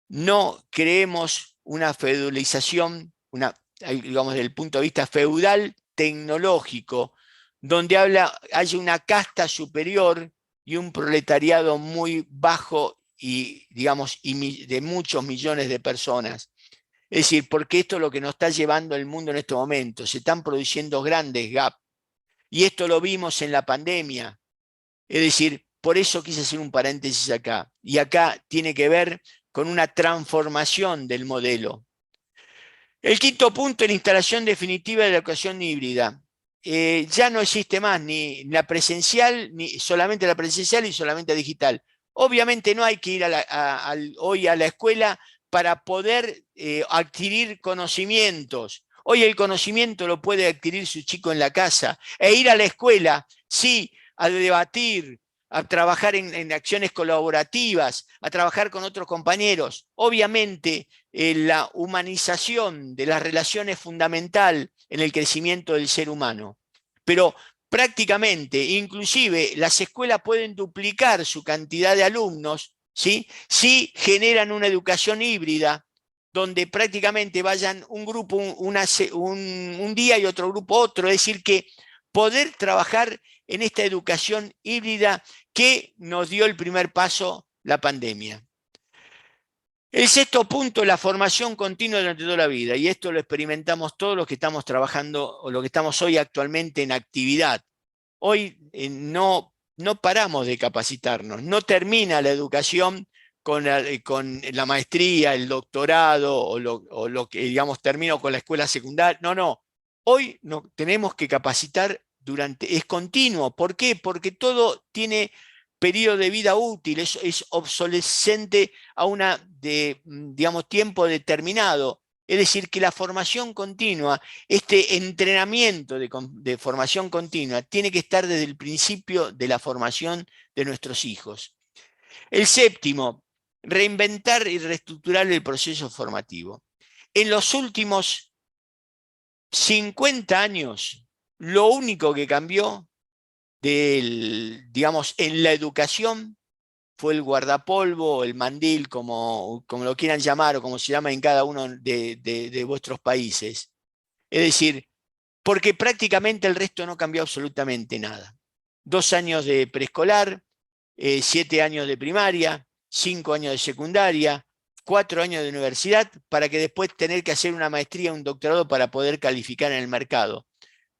No creemos una feudalización, digamos, desde el punto de vista feudal tecnológico, donde hay una casta superior y un proletariado muy bajo y, digamos, de muchos millones de personas. Es decir, porque esto es lo que nos está llevando el mundo en este momento. Se están produciendo grandes gaps. Y esto lo vimos en la pandemia. Es decir, por eso quise hacer un paréntesis acá. Y acá tiene que ver con una transformación del modelo. El quinto punto, la instalación definitiva de la educación híbrida. Ya no existe más ni la presencial, ni solamente la presencial y solamente digital. Obviamente no hay que ir hoy a la escuela para poder adquirir conocimientos. Hoy el conocimiento lo puede adquirir su chico en la casa. E ir a la escuela, sí, a debatir, a trabajar en acciones colaborativas, a trabajar con otros compañeros. Obviamente, la humanización de las relaciones es fundamental en el crecimiento del ser humano. Pero prácticamente, inclusive, las escuelas pueden duplicar su cantidad de alumnos, ¿sí?, si generan una educación híbrida, donde prácticamente vayan un grupo un día y otro grupo otro. Es decir, que poder trabajar en esta educación híbrida que nos dio el primer paso la pandemia. El sexto punto, la formación continua durante toda la vida, y esto lo experimentamos todos los que estamos trabajando o los que estamos hoy actualmente en actividad. Hoy no paramos de capacitarnos, no termina la educación con la maestría, el doctorado o lo que, digamos, termino con la escuela secundaria. No. Hoy tenemos que capacitar es continuo. ¿Por qué? Porque todo tiene periodo de vida útil, es obsolescente a digamos, tiempo determinado. Es decir, que la formación continua, este entrenamiento de formación continua, tiene que estar desde el principio de la formación de nuestros hijos. El séptimo, reinventar y reestructurar el proceso formativo. En los últimos 50 años, lo único que cambió digamos, en la educación fue el guardapolvo, el mandil, como lo quieran llamar o como se llama en cada uno de vuestros países. Es decir, porque prácticamente el resto no cambió absolutamente nada. 2 años de preescolar, 7 años de primaria, 5 años de secundaria, 4 años de universidad, para que después tener que hacer una maestría, un doctorado para poder calificar en el mercado.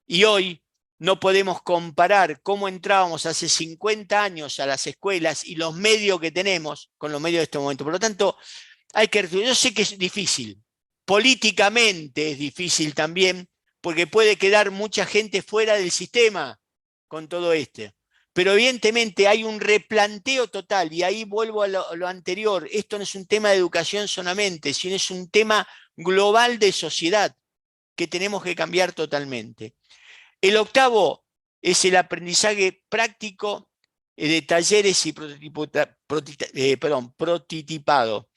Y hoy no podemos comparar cómo entrábamos hace 50 años a las escuelas y los medios que tenemos con los medios de este momento. Por lo tanto, yo sé que es difícil, políticamente es difícil también, porque puede quedar mucha gente fuera del sistema con todo esto. Pero evidentemente hay un replanteo total, y ahí vuelvo a lo anterior. Esto no es un tema de educación solamente, sino es un tema global de sociedad que tenemos que cambiar totalmente. El octavo es el aprendizaje práctico de talleres y prototipado.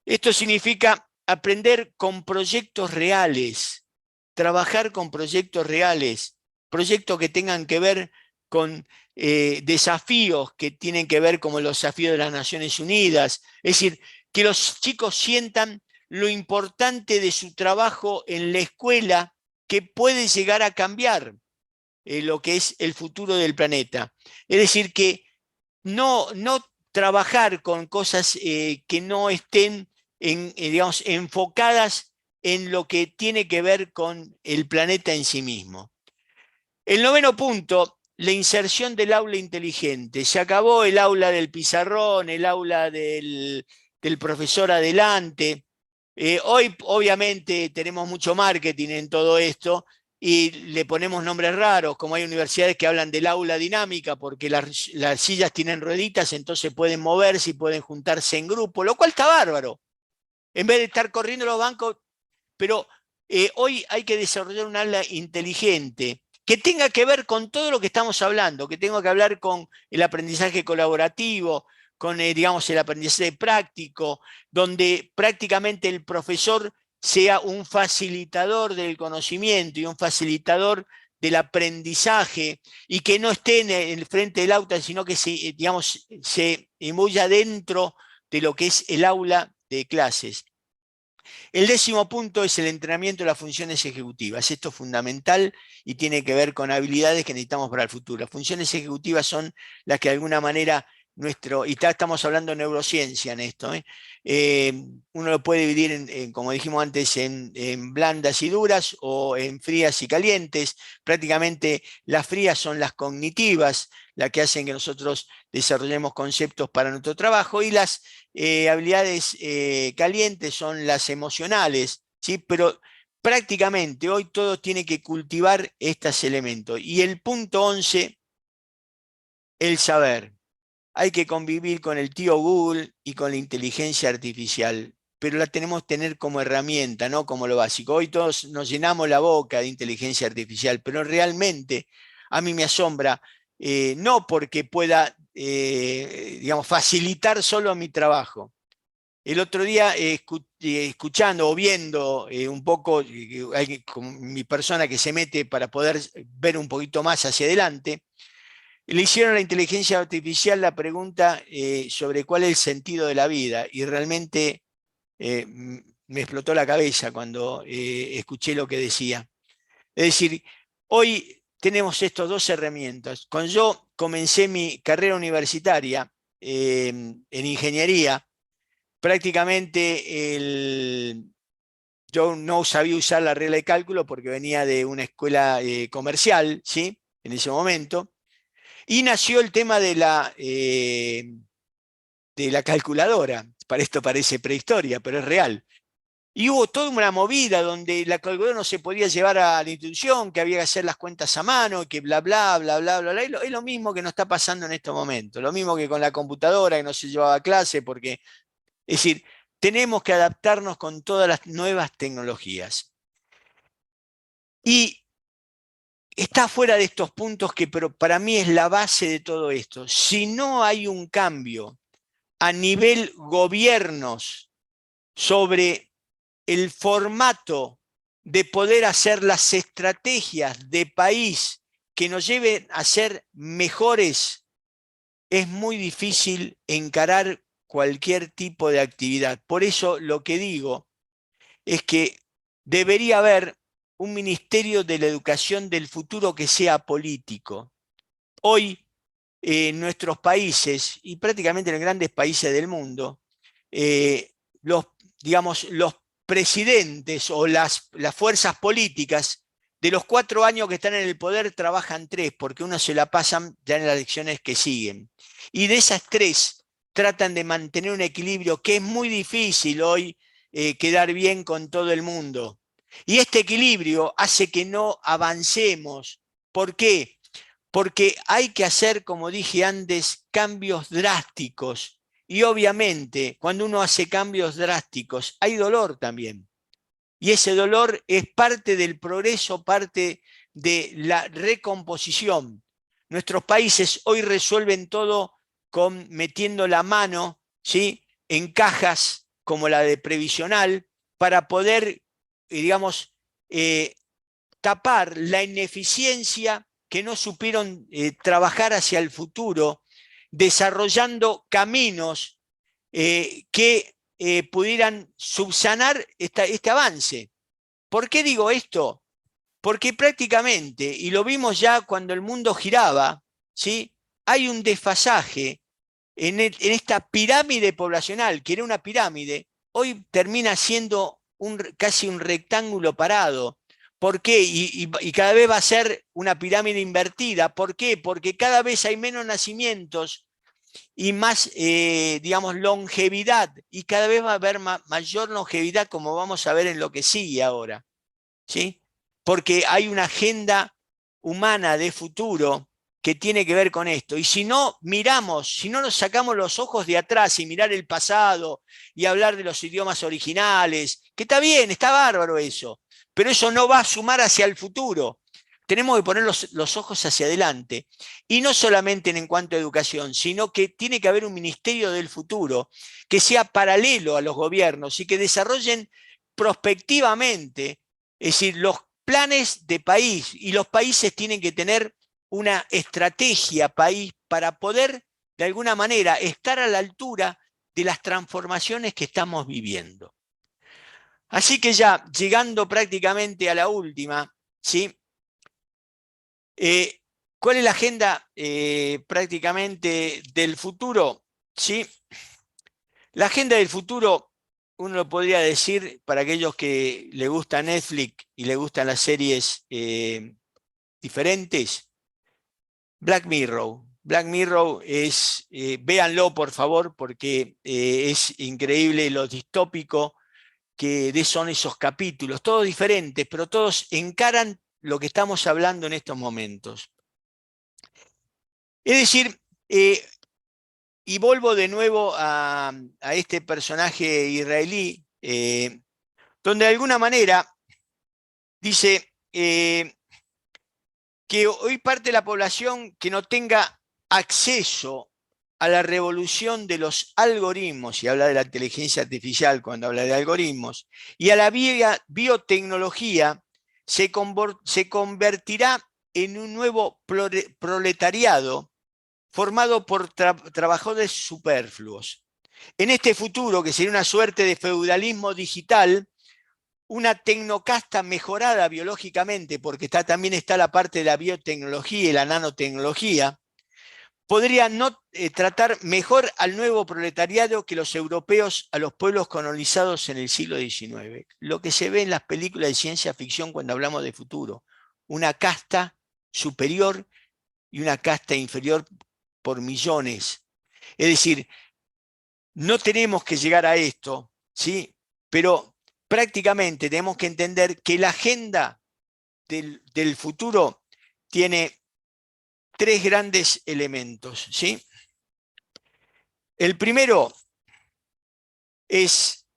Esto significa aprender con proyectos reales, trabajar con proyectos reales, proyectos que tengan que ver con desafíos que tienen que ver como los desafíos de las Naciones Unidas. Es decir, que los chicos sientan lo importante de su trabajo en la escuela, que puede llegar a cambiar lo que es el futuro del planeta. Es decir, que no trabajar con cosas que no estén digamos, enfocadas en lo que tiene que ver con el planeta en sí mismo. El noveno punto, la inserción del aula inteligente. Se acabó el aula del pizarrón, el aula del profesor adelante. Hoy, obviamente, tenemos mucho marketing en todo esto y le ponemos nombres raros, como hay universidades que hablan del aula dinámica porque las sillas tienen rueditas, entonces pueden moverse y pueden juntarse en grupo, lo cual está bárbaro. En vez de estar corriendo los bancos, pero hoy hay que desarrollar un aula inteligente que tenga que ver con todo lo que estamos hablando, que tenga que hablar con el aprendizaje colaborativo, con digamos, el aprendizaje práctico, donde prácticamente el profesor sea un facilitador del conocimiento y un facilitador del aprendizaje y que no esté en el frente del aula, sino que digamos, se imbuya dentro de lo que es el aula de clases. El décimo punto es el entrenamiento de las funciones ejecutivas. Esto es fundamental y tiene que ver con habilidades que necesitamos para el futuro. Las funciones ejecutivas son las que de alguna manera y estamos hablando de neurociencia en esto, uno lo puede dividir, como dijimos antes, en blandas y duras o en frías y calientes. Prácticamente las frías son las cognitivas, las que hacen que nosotros desarrollemos conceptos para nuestro trabajo, y las habilidades calientes son las emocionales, ¿sí? Pero prácticamente hoy todo tiene que cultivar estos elementos. Y el punto 11, el saber. Hay que convivir con el tío Google y con la inteligencia artificial, pero la tenemos que tener como herramienta, no como lo básico. Hoy todos nos llenamos la boca de inteligencia artificial, pero realmente a mí me asombra, no porque pueda, digamos, facilitar solo mi trabajo. El otro día, escuchando o viendo un poco, mi persona que se mete para poder ver un poquito más hacia adelante, le hicieron a la inteligencia artificial la pregunta sobre cuál es el sentido de la vida, y realmente me explotó la cabeza cuando escuché lo que decía. Es decir, hoy tenemos estas dos herramientas. Cuando yo comencé mi carrera universitaria en ingeniería, prácticamente yo no sabía usar la regla de cálculo porque venía de una escuela comercial, ¿sí? En ese momento. Y nació el tema de la calculadora. Para esto parece prehistoria, pero es real. Y hubo toda una movida donde la calculadora no se podía llevar a la institución, que había que hacer las cuentas a mano, que bla, bla, bla, bla, bla, bla. Es lo mismo que nos está pasando en estos momentos. Lo mismo que con la computadora, que no se llevaba a clase, porque, es decir, tenemos que adaptarnos con todas las nuevas tecnologías. Y está fuera de estos puntos pero para mí es la base de todo esto. Si no hay un cambio a nivel gobiernos sobre el formato de poder hacer las estrategias de país que nos lleven a ser mejores, es muy difícil encarar cualquier tipo de actividad. Por eso lo que digo es que debería haber un ministerio de la educación del futuro que sea político. Hoy, en nuestros países, y prácticamente en los grandes países del mundo, digamos, los presidentes o las fuerzas políticas, de los 4 años que están en el poder, trabajan 3, porque uno se la pasan ya en las elecciones que siguen. Y de esas 3 tratan de mantener un equilibrio que es muy difícil hoy quedar bien con todo el mundo. Y este equilibrio hace que no avancemos. ¿Por qué? Porque hay que hacer, como dije antes, cambios drásticos. Y obviamente, cuando uno hace cambios drásticos, hay dolor también. Y ese dolor es parte del progreso, parte de la recomposición. Nuestros países hoy resuelven todo metiendo la mano, ¿sí?, en cajas como la de previsional para poder, digamos, tapar la ineficiencia que no supieron trabajar hacia el futuro, desarrollando caminos que pudieran subsanar este avance. ¿Por qué digo esto? Porque prácticamente, y lo vimos ya cuando el mundo giraba, ¿sí?, hay un desfasaje en esta pirámide poblacional, que era una pirámide, hoy termina siendo casi un rectángulo parado. ¿Por qué? Y cada vez va a ser una pirámide invertida. ¿Por qué? Porque cada vez hay menos nacimientos y más, digamos, longevidad. Y cada vez va a haber mayor longevidad, como vamos a ver en lo que sigue ahora. ¿Sí? Porque hay una agenda humana de futuro que tiene que ver con esto. Y si no miramos, si no nos sacamos los ojos de atrás y mirar el pasado y hablar de los idiomas originales, que está bien, está bárbaro eso, pero eso no va a sumar hacia el futuro. Tenemos que poner los ojos hacia adelante. Y no solamente en cuanto a educación, sino que tiene que haber un ministerio del futuro que sea paralelo a los gobiernos y que desarrollen prospectivamente, es decir, los planes de país, y los países tienen que tener una estrategia país para poder, de alguna manera, estar a la altura de las transformaciones que estamos viviendo. Así que ya llegando prácticamente a la última, ¿sí? ¿Cuál es la agenda prácticamente del futuro? ¿Sí? La agenda del futuro, uno lo podría decir para aquellos que le gusta Netflix y le gustan las series diferentes. Black Mirror. Black Mirror es, véanlo por favor, porque es increíble lo distópico que son esos capítulos, todos diferentes, pero todos encaran lo que estamos hablando en estos momentos. Es decir, y vuelvo de nuevo a este personaje israelí, donde de alguna manera dice que hoy parte de la población que no tenga acceso a la revolución de los algoritmos, y habla de la inteligencia artificial cuando habla de algoritmos, y a la biotecnología, se convertirá en un nuevo proletariado formado por trabajadores superfluos. En este futuro, que sería una suerte de feudalismo digital, una tecnocasta mejorada biológicamente, porque también está la parte de la biotecnología y la nanotecnología, podría no tratar mejor al nuevo proletariado que los europeos a los pueblos colonizados en el siglo XIX. Lo que se ve en las películas de ciencia ficción cuando hablamos de futuro. Una casta superior y una casta inferior por millones. Es decir, no tenemos que llegar a esto, ¿sí? Pero prácticamente tenemos que entender que la agenda del futuro tiene tres grandes elementos, ¿sí? El primero es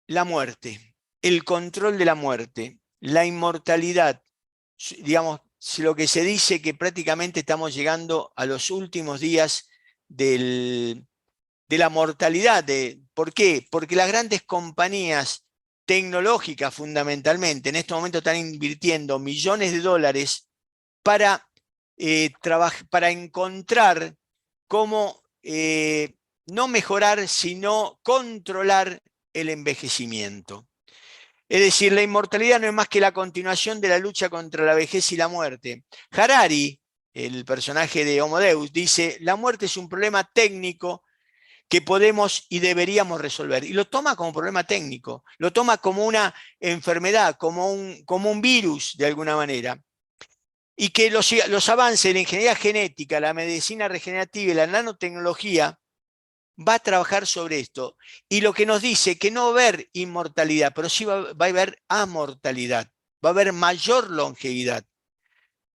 la muerte, el control de la muerte, la inmortalidad. Digamos, lo que se dice que prácticamente estamos llegando a los últimos días de la mortalidad. ¿Por qué? Porque las grandes compañías tecnológicas fundamentalmente en este momento están invirtiendo millones de dólares para encontrar cómo no mejorar, sino controlar el envejecimiento. Es decir, la inmortalidad no es más que la continuación de la lucha contra la vejez y la muerte. Harari, el personaje de Homo Deus, dice, la muerte es un problema técnico que podemos y deberíamos resolver. Y lo toma como problema técnico, lo toma como una enfermedad, como un virus de alguna manera. Y que los avances de la ingeniería genética, la medicina regenerativa y la nanotecnología va a trabajar sobre esto. Y lo que nos dice que no va a haber inmortalidad, pero sí va a haber amortalidad, va a haber mayor longevidad.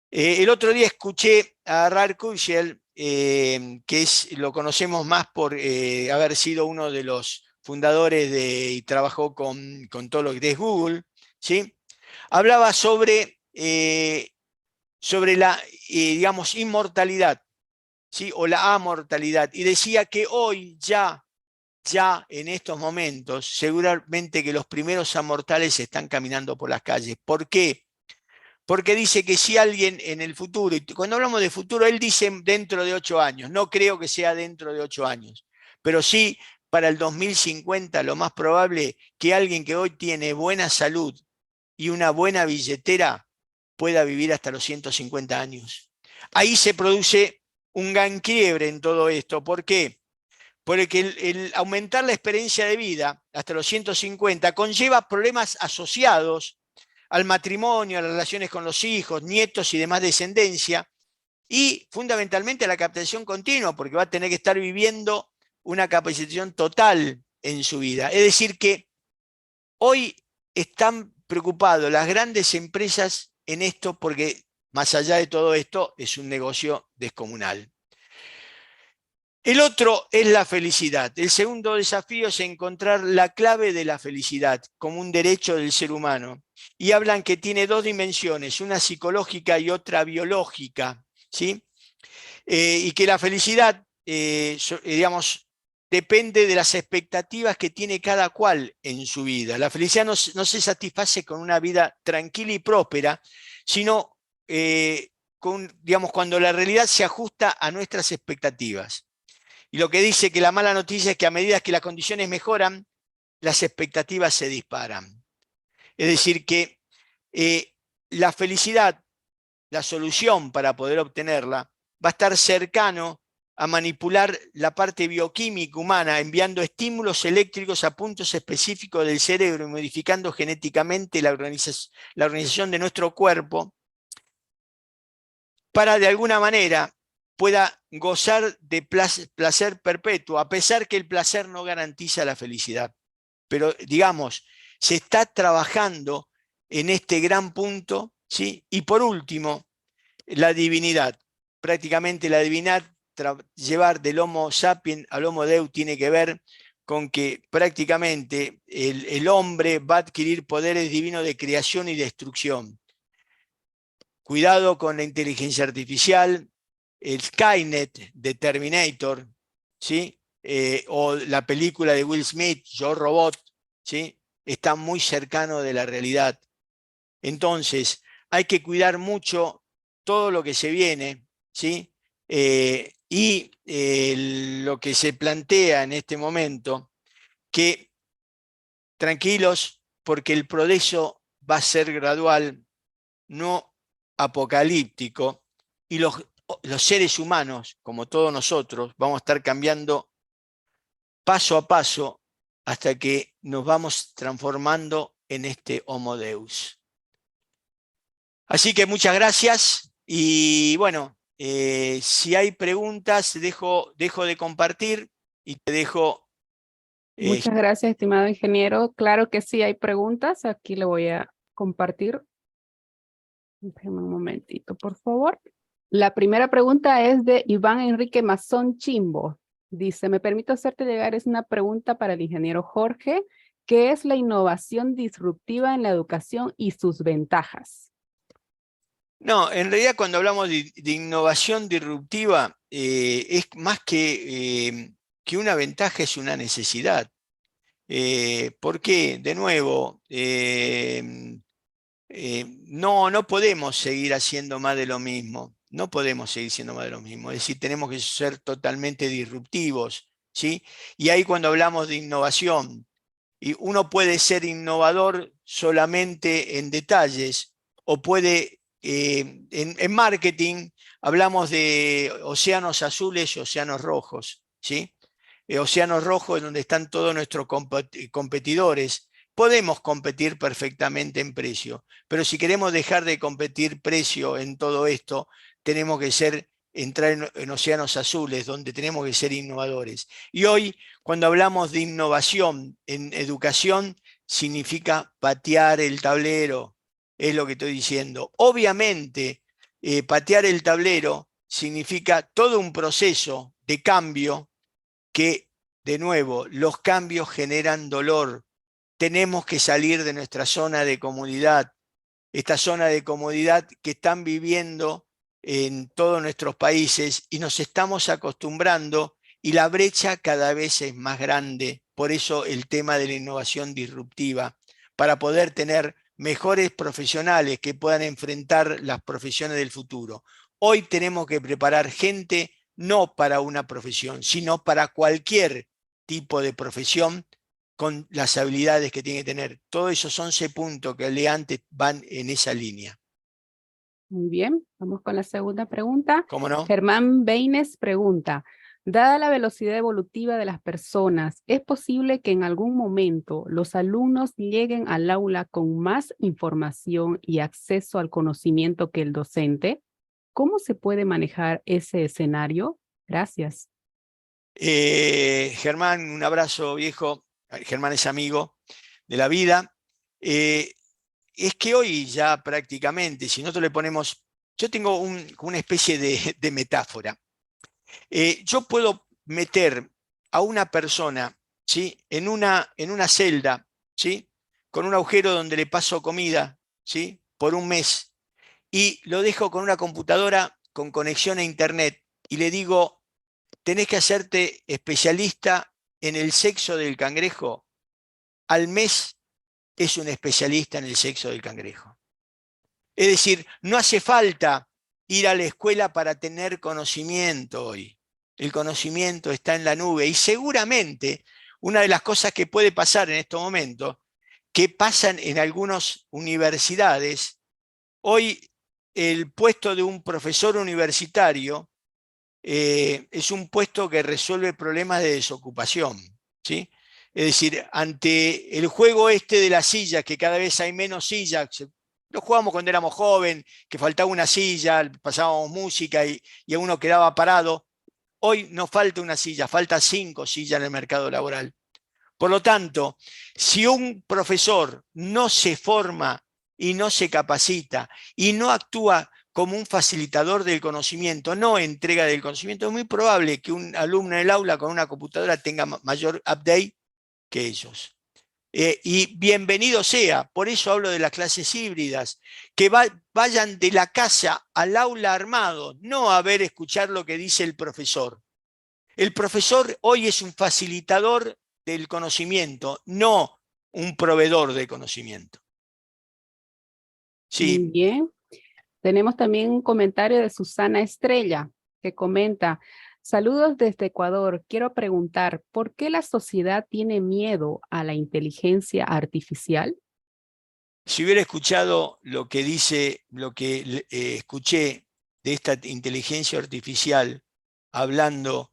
El otro día escuché a Rar Kurzweil, que lo conocemos más por haber sido uno de los fundadores y trabajó con todo lo que es Google, ¿sí? Hablaba sobre la, digamos, inmortalidad, ¿sí? O la amortalidad, y decía que hoy ya en estos momentos, seguramente que los primeros amortales están caminando por las calles. ¿Por qué? Porque dice que si alguien en el futuro, y cuando hablamos de futuro, él dice dentro de 8 años, no creo que sea dentro de 8 años, pero sí para el 2050 lo más probable que alguien que hoy tiene buena salud y una buena billetera pueda vivir hasta los 150 años. Ahí se produce un gran quiebre en todo esto. ¿Por qué? porque el aumentar la experiencia de vida hasta los 150 conlleva problemas asociados al matrimonio, a las relaciones con los hijos, nietos y demás descendencia, y fundamentalmente a la capacitación continua, porque va a tener que estar viviendo una capacitación total en su vida. Es decir, que hoy están preocupados las grandes empresas en esto, porque más allá de todo esto es un negocio descomunal. El otro es la felicidad. El segundo desafío es encontrar la clave de la felicidad como un derecho del ser humano. Y hablan que tiene dos dimensiones, una psicológica y otra biológica, ¿sí? Y que la felicidad, digamos, depende de las expectativas que tiene cada cual en su vida. La felicidad no se satisface con una vida tranquila y próspera, sino digamos, cuando la realidad se ajusta a nuestras expectativas. Y lo que dice que la mala noticia es que a medida que las condiciones mejoran, las expectativas se disparan. Es decir, que la felicidad, la solución para poder obtenerla, va a estar cercano a manipular la parte bioquímica humana, enviando estímulos eléctricos a puntos específicos del cerebro y modificando genéticamente la organización de nuestro cuerpo para, de alguna manera, pueda gozar de placer perpetuo, a pesar que el placer no garantiza la felicidad. Pero, digamos, se está trabajando en este gran punto, ¿sí? Y por último, la divinidad. Prácticamente la divinidad, llevar del Homo sapiens al Homo Deus, tiene que ver con que prácticamente el hombre va a adquirir poderes divinos de creación y destrucción. Cuidado con la inteligencia artificial, el Skynet de Terminator, ¿sí? O la película de Will Smith, Yo Robot, ¿sí? Está muy cercano de la realidad. Entonces, hay que cuidar mucho todo lo que se viene, ¿sí? Lo que se plantea en este momento, que tranquilos, porque el progreso va a ser gradual, no apocalíptico, y los seres humanos, como todos nosotros, vamos a estar cambiando paso a paso hasta que nos vamos transformando en este Homo Deus. Así que muchas gracias y bueno, si hay preguntas, dejo de compartir y te dejo... Muchas gracias, estimado ingeniero. Claro que sí hay preguntas. Aquí le voy a compartir. Déjeme un momentito, por favor. La primera pregunta es de Iván Enrique Mazón Chimbo. Dice, me permito hacerte llegar, es una pregunta para el ingeniero Jorge. ¿Qué es la innovación disruptiva en la educación y sus ventajas? No, en realidad cuando hablamos de innovación disruptiva, es más que una ventaja, es una necesidad. ¿Por qué? De nuevo, no podemos seguir haciendo más de lo mismo. No podemos seguir siendo más de lo mismo. Es decir, tenemos que ser totalmente disruptivos, ¿sí? Y ahí cuando hablamos de innovación, y uno puede ser innovador solamente en detalles, o puede, en marketing, hablamos de océanos azules y océanos rojos, ¿sí? Océanos rojos es donde están todos nuestros competidores. Podemos competir perfectamente en precio, pero si queremos dejar de competir precio en todo esto, tenemos que entrar en océanos azules, donde tenemos que ser innovadores. Y hoy, cuando hablamos de innovación en educación, significa patear el tablero, es lo que estoy diciendo. Obviamente, patear el tablero significa todo un proceso de cambio que, de nuevo, los cambios generan dolor. Tenemos que salir de nuestra zona de comodidad, esta zona de comodidad que están viviendo en todos nuestros países, y nos estamos acostumbrando y la brecha cada vez es más grande. Por eso el tema de la innovación disruptiva, para poder tener mejores profesionales que puedan enfrentar las profesiones del futuro. Hoy tenemos que preparar gente no para una profesión, sino para cualquier tipo de profesión, con las habilidades que tiene que tener. Todos esos 11 puntos que leí antes van en esa línea. Muy bien, vamos con la segunda pregunta. ¿Cómo no? Germán Beines pregunta, Dada la velocidad evolutiva de las personas, ¿es posible que en algún momento los alumnos lleguen al aula con más información y acceso al conocimiento que el docente? ¿Cómo se puede manejar ese escenario? Gracias. Germán, un abrazo viejo. Germán es amigo de la vida. Eh, es que hoy ya prácticamente, si nosotros le ponemos, yo tengo una especie de metáfora. Yo puedo meter a una persona, ¿sí? en una celda, ¿sí? Con un agujero donde le paso comida, ¿sí? Por un mes, y lo dejo con una computadora con conexión a internet y le digo, tenés que hacerte especialista en el sexo del cangrejo. Al mes es un especialista en el sexo del cangrejo. Es decir, no hace falta ir a la escuela para tener conocimiento hoy. El conocimiento está en la nube y seguramente una de las cosas que puede pasar en estos momentos, que pasan en algunas universidades, hoy el puesto de un profesor universitario es un puesto que resuelve problemas de desocupación, ¿sí? Es decir, ante el juego este de las sillas, que cada vez hay menos sillas, lo jugamos cuando éramos jóvenes, que faltaba una silla, pasábamos música y uno quedaba parado. Hoy no falta una silla, falta 5 sillas en el mercado laboral. Por lo tanto, si un profesor no se forma y no se capacita y no actúa como un facilitador del conocimiento, no entrega del conocimiento, es muy probable que un alumno en el aula con una computadora tenga mayor update que ellos. Y bienvenido sea, por eso hablo de las clases híbridas, que vayan de la casa al aula armado, no a ver, escuchar lo que dice el profesor. El profesor hoy es un facilitador del conocimiento, no un proveedor de conocimiento. Muy Sí, bien. Tenemos también un comentario de Susana Estrella que comenta, saludos desde Ecuador. Quiero preguntar, ¿por qué la sociedad tiene miedo a la inteligencia artificial? si hubiera escuchado lo que dice, lo que escuché de esta inteligencia artificial hablando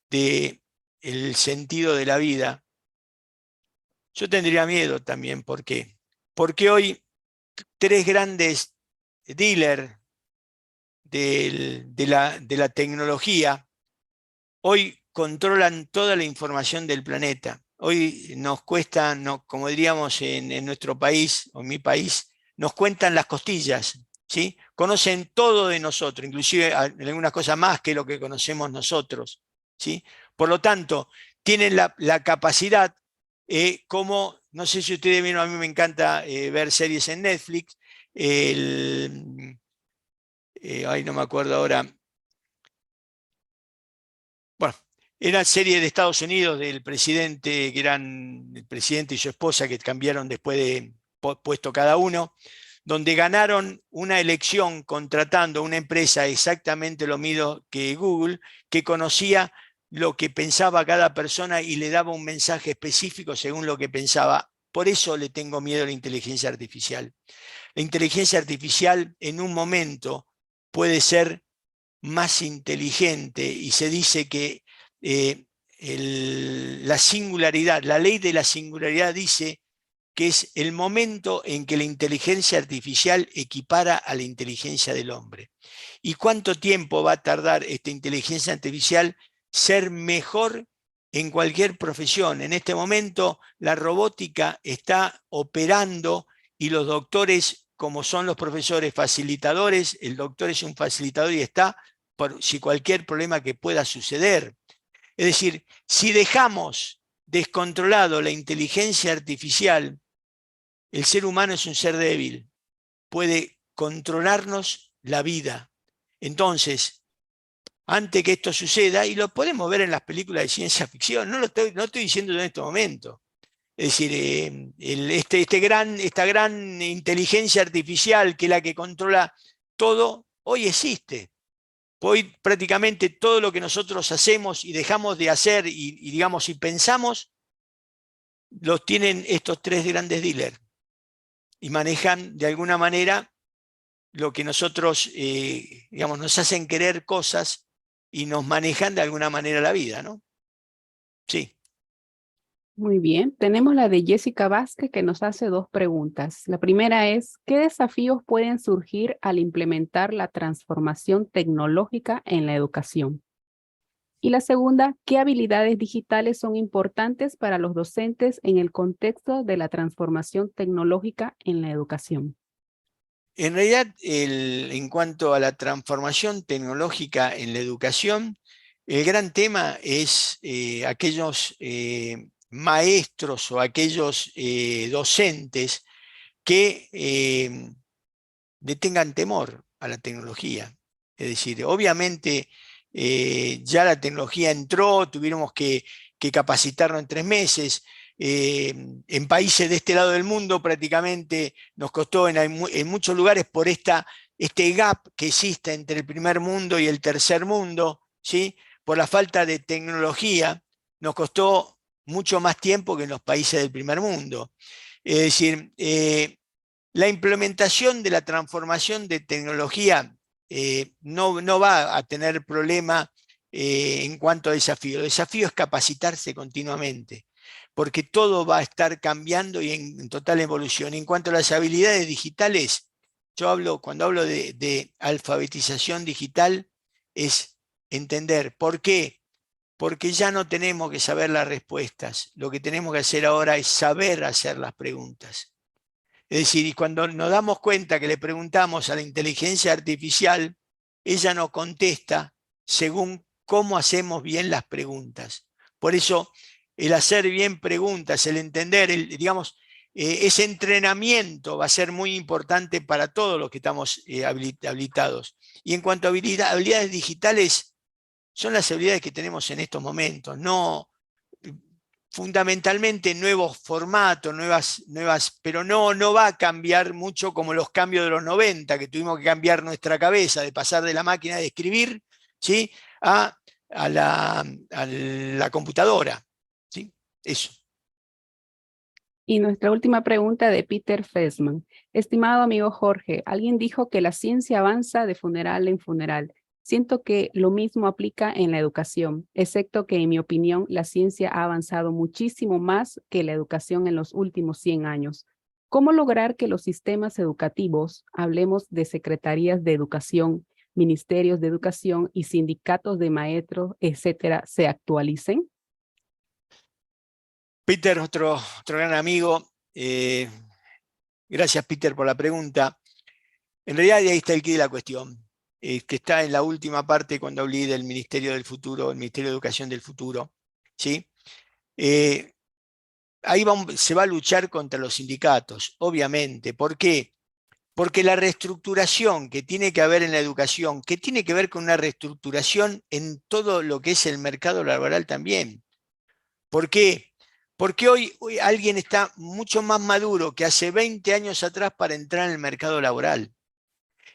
de el sentido de la vida, yo tendría miedo también. ¿Por qué? Porque hoy 3 grandes dealers de la tecnología hoy controlan toda la información del planeta. Hoy nos cuesta, no, como diríamos en nuestro país o en mi país, nos cuentan las costillas, ¿sí? Conocen todo de nosotros, inclusive en algunas cosas más que lo que conocemos nosotros, ¿sí? Por lo tanto, tienen la capacidad, como, no sé si ustedes vieron, a mí me encanta ver series en Netflix, ay, no me acuerdo ahora. Bueno, era serie de Estados Unidos del presidente, que eran el presidente y su esposa, que cambiaron después de puesto cada uno, donde ganaron una elección contratando a una empresa exactamente lo mismo que Google, que conocía lo que pensaba cada persona y le daba un mensaje específico según lo que pensaba. Por eso le tengo miedo a la inteligencia artificial. La inteligencia artificial en un momento puede ser más inteligente y se dice que la singularidad, la ley de la singularidad dice que es el momento en que la inteligencia artificial equipara a la inteligencia del hombre. ¿Y cuánto tiempo va a tardar esta inteligencia artificial ser mejor en cualquier profesión? En este momento la robótica está operando y los doctores, como son los profesores facilitadores, el doctor es un facilitador y está por si cualquier problema que pueda suceder. Es decir, si dejamos descontrolado la inteligencia artificial, el ser humano es un ser débil, puede controlarnos la vida. Entonces, antes que esto suceda, y lo podemos ver en las películas de ciencia ficción, no estoy diciendo en este momento. Es decir, esta gran inteligencia artificial que es la que controla todo, hoy existe. Hoy prácticamente todo lo que nosotros hacemos y dejamos de hacer y digamos, y pensamos, los tienen estos 3 grandes dealers y manejan de alguna manera lo que nosotros, digamos, nos hacen querer cosas y nos manejan de alguna manera la vida, ¿no? Sí. Muy bien, tenemos la de Jessica Vázquez que nos hace dos preguntas. La primera es, ¿qué desafíos pueden surgir al implementar la transformación tecnológica en la educación? Y la segunda, ¿qué habilidades digitales son importantes para los docentes en el contexto de la transformación tecnológica en la educación? En realidad, en cuanto a la transformación tecnológica en la educación, el gran tema es aquellos maestros o aquellos docentes que le tengan temor a la tecnología. Es decir, obviamente ya la tecnología entró, tuvimos que capacitarnos en 3 meses. En países de este lado del mundo prácticamente nos costó en muchos lugares por este gap que existe entre el primer mundo y el tercer mundo, ¿sí? Por la falta de tecnología, nos costó mucho más tiempo que en los países del primer mundo. Es decir, la implementación de la transformación de tecnología no va a tener problema en cuanto a desafío. El desafío es capacitarse continuamente, porque todo va a estar cambiando y en total evolución. En cuanto a las habilidades digitales, cuando hablo de alfabetización digital, es entender por qué. Porque ya no tenemos que saber las respuestas. Lo que tenemos que hacer ahora es saber hacer las preguntas. Es decir, y cuando nos damos cuenta que le preguntamos a la inteligencia artificial, ella nos contesta según cómo hacemos bien las preguntas. Por eso, el hacer bien preguntas, el entender, digamos, ese entrenamiento va a ser muy importante para todos los que estamos habilitados. Y en cuanto a habilidades digitales, son las habilidades que tenemos en estos momentos, no fundamentalmente nuevos formatos, pero no va a cambiar mucho como los cambios de los 90, que tuvimos que cambiar nuestra cabeza, de pasar de la máquina de escribir, ¿sí? a la computadora. ¿Sí? Eso. Y nuestra última pregunta de Peter Fessman. Estimado amigo Jorge, alguien dijo que la ciencia avanza de funeral en funeral. Siento que lo mismo aplica en la educación, excepto que en mi opinión la ciencia ha avanzado muchísimo más que la educación en los últimos 100 años. ¿Cómo lograr que los sistemas educativos, hablemos de secretarías de educación, ministerios de educación y sindicatos de maestros, etcétera, se actualicen? Peter, otro gran amigo. Gracias, Peter, por la pregunta. En realidad, ahí está el quid de la cuestión, que está en la última parte cuando hablé del Ministerio del Futuro, el Ministerio de Educación del Futuro. ¿Sí? Ahí se va a luchar contra los sindicatos, obviamente. ¿Por qué? Porque la reestructuración que tiene que haber en la educación, que tiene que ver con una reestructuración en todo lo que es el mercado laboral también. ¿Por qué? Porque hoy alguien está mucho más maduro que hace 20 años atrás para entrar en el mercado laboral.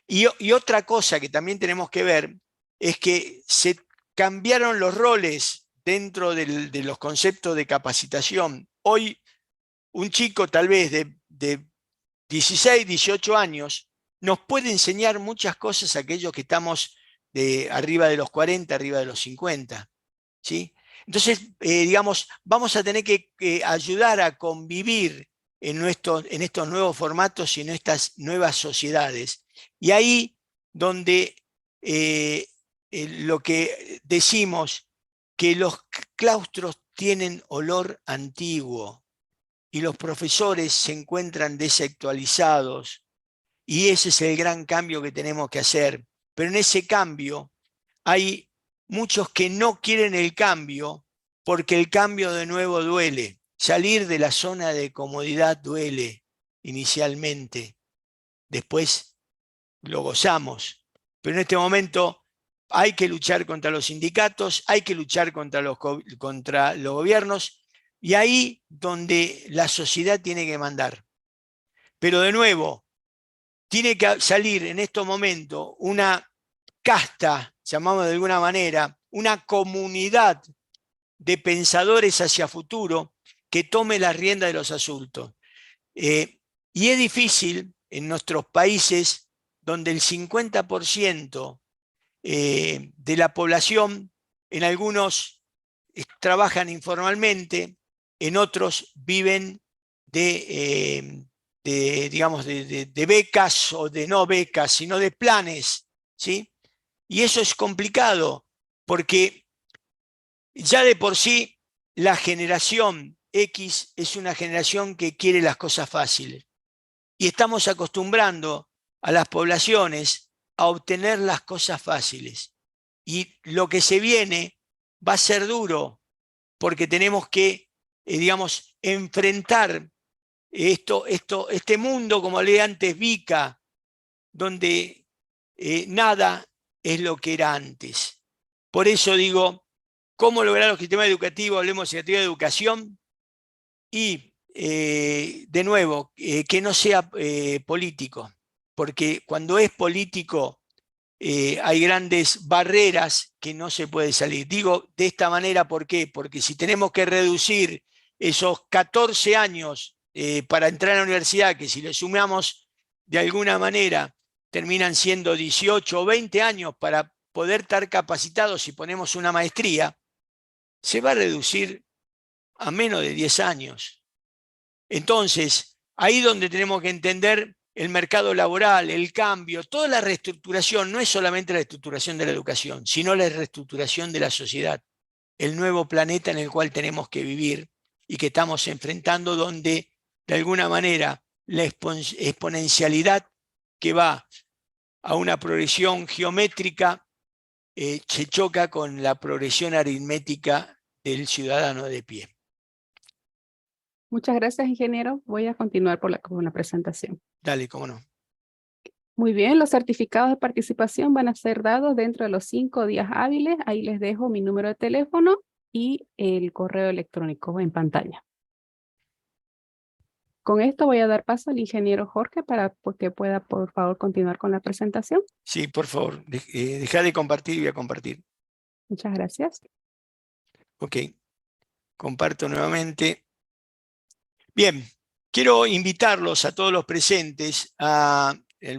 Y otra cosa que también tenemos que ver es que se cambiaron los roles dentro de los conceptos de capacitación. Hoy un chico tal vez de 16, 18 años nos puede enseñar muchas cosas a aquellos que estamos arriba de los 40, arriba de los 50. ¿Sí? Entonces, digamos, vamos a tener que ayudar a convivir en estos nuevos formatos y en estas nuevas sociedades. Y ahí donde lo que decimos, que los claustros tienen olor antiguo y los profesores se encuentran desactualizados, y ese es el gran cambio que tenemos que hacer. Pero en ese cambio hay muchos que no quieren el cambio porque el cambio de nuevo duele. Salir de la zona de comodidad duele inicialmente. Después lo gozamos. Pero en este momento hay que luchar contra los sindicatos, hay que luchar contra los gobiernos, y ahí donde la sociedad tiene que mandar. Pero de nuevo, tiene que salir en estos momentos una casta, llamamos de alguna manera, una comunidad de pensadores hacia futuro que tome la rienda de los asuntos. Y es difícil en nuestros países donde el 50% de la población. En algunos trabajan informalmente, en otros viven digamos, de becas o de no becas, sino de planes, ¿sí? Y eso es complicado porque ya de por sí la generación X es una generación que quiere las cosas fáciles. Y estamos acostumbrando a las poblaciones a obtener las cosas fáciles. Y lo que se viene va a ser duro, porque tenemos que, digamos, enfrentar este mundo, como leí antes, VICA, donde nada es lo que era antes. Por eso digo, ¿cómo lograr los sistemas educativos? Hablemos de educación y, de nuevo, que no sea político, porque cuando es político hay grandes barreras que no se puede salir. Digo de esta manera, ¿por qué? Porque si tenemos que reducir esos 14 años para entrar a la universidad, que si le sumamos de alguna manera terminan siendo 18 o 20 años para poder estar capacitados si ponemos una maestría, se va a reducir a menos de 10 años. Entonces, ahí donde tenemos que entender el mercado laboral, el cambio, toda la reestructuración, no es solamente la reestructuración de la educación, sino la reestructuración de la sociedad, el nuevo planeta en el cual tenemos que vivir y que estamos enfrentando, donde de alguna manera la exponencialidad que va a una progresión geométrica se choca con la progresión aritmética del ciudadano de pie. Muchas gracias, ingeniero. Voy a continuar con la presentación. Dale, cómo no. Muy bien, los certificados de participación van a ser dados dentro de los 5 días hábiles. Ahí les dejo mi número de teléfono y el correo electrónico en pantalla. Con esto voy a dar paso al ingeniero Jorge para que pueda, por favor, continuar con la presentación. Sí, por favor, deja de compartir y voy a compartir. Muchas gracias. Ok, comparto nuevamente. Bien, quiero invitarlos a todos los presentes a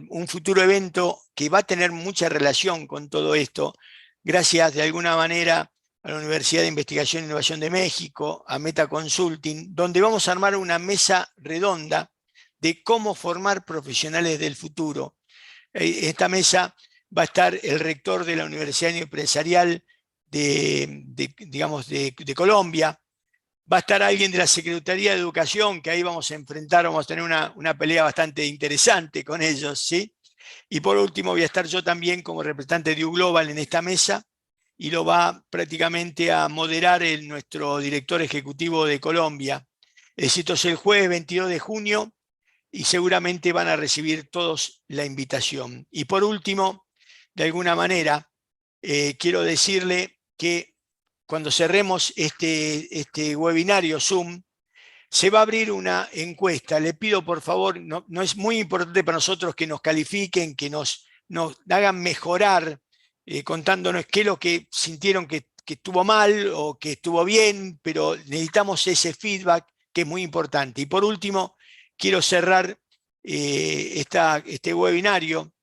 un futuro evento que va a tener mucha relación con todo esto, gracias de alguna manera a la Universidad de Investigación e Innovación de México, a Meta Consulting, donde vamos a armar una mesa redonda de cómo formar profesionales del futuro. Esta mesa va a estar el rector de la Universidad Empresarial de Colombia. Va a estar alguien de la Secretaría de Educación, que ahí vamos a enfrentar, vamos a tener una pelea bastante interesante con ellos, ¿sí? Y por último voy a estar yo también como representante de U-Global en esta mesa, y lo va prácticamente a moderar nuestro director ejecutivo de Colombia. Esto es el jueves 22 de junio, y seguramente van a recibir todos la invitación. Y por último, de alguna manera, quiero decirle que cuando cerremos este webinario Zoom, se va a abrir una encuesta. Le pido, por favor, no es muy importante para nosotros que nos califiquen, que nos hagan mejorar, contándonos qué es lo que sintieron que estuvo mal o que estuvo bien, pero necesitamos ese feedback que es muy importante. Y por último, quiero cerrar este webinario,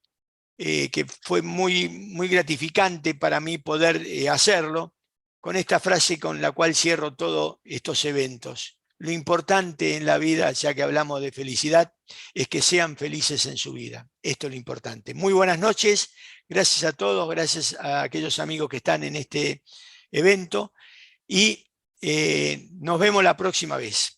que fue muy gratificante para mí poder hacerlo, con esta frase con la cual cierro todos estos eventos. Lo importante en la vida, ya que hablamos de felicidad, es que sean felices en su vida. Esto es lo importante. Muy buenas noches. Gracias a todos, gracias a aquellos amigos que están en este evento y nos vemos la próxima vez.